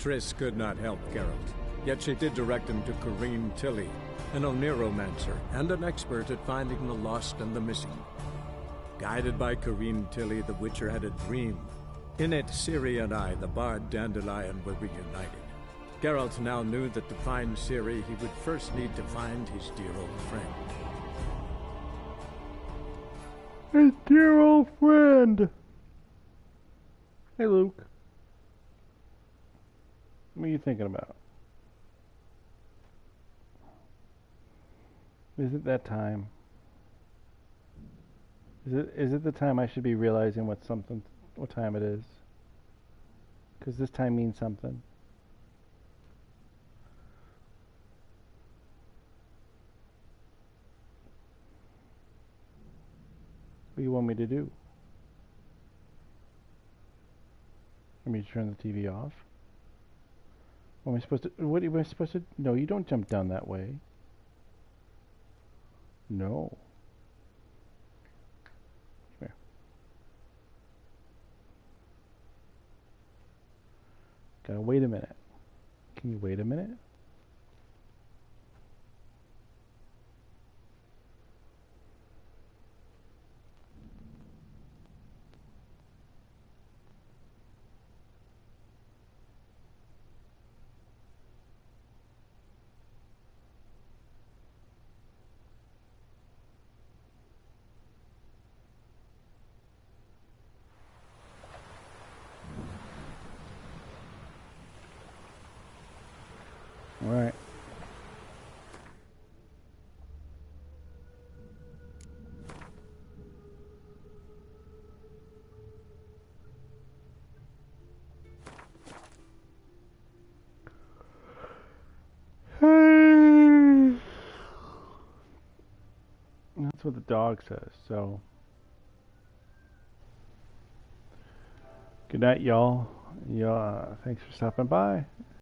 Triss could not help Geralt, yet she did direct him to Corinne Tilly, an Oneromancer and an expert at finding the lost and the missing. Guided by Corinne Tilly, the Witcher had a dream. In it, Ciri and I, the bard Dandelion, were reunited. Geralt now knew that to find Ciri, he would first need to find his dear old friend. His dear old friend! Hey, Luke. What are you thinking about? Is it that time? Is it the time I should be realizing what time it is? Because this time means something. What do you want me to do? Want me to turn the TV off? What am I supposed to... What am I supposed to... No, you don't jump down that way. No. Come here. Gotta wait a minute. Can you wait a minute? All right. That's what the dog says, so. Good night, y'all. Thanks for stopping by.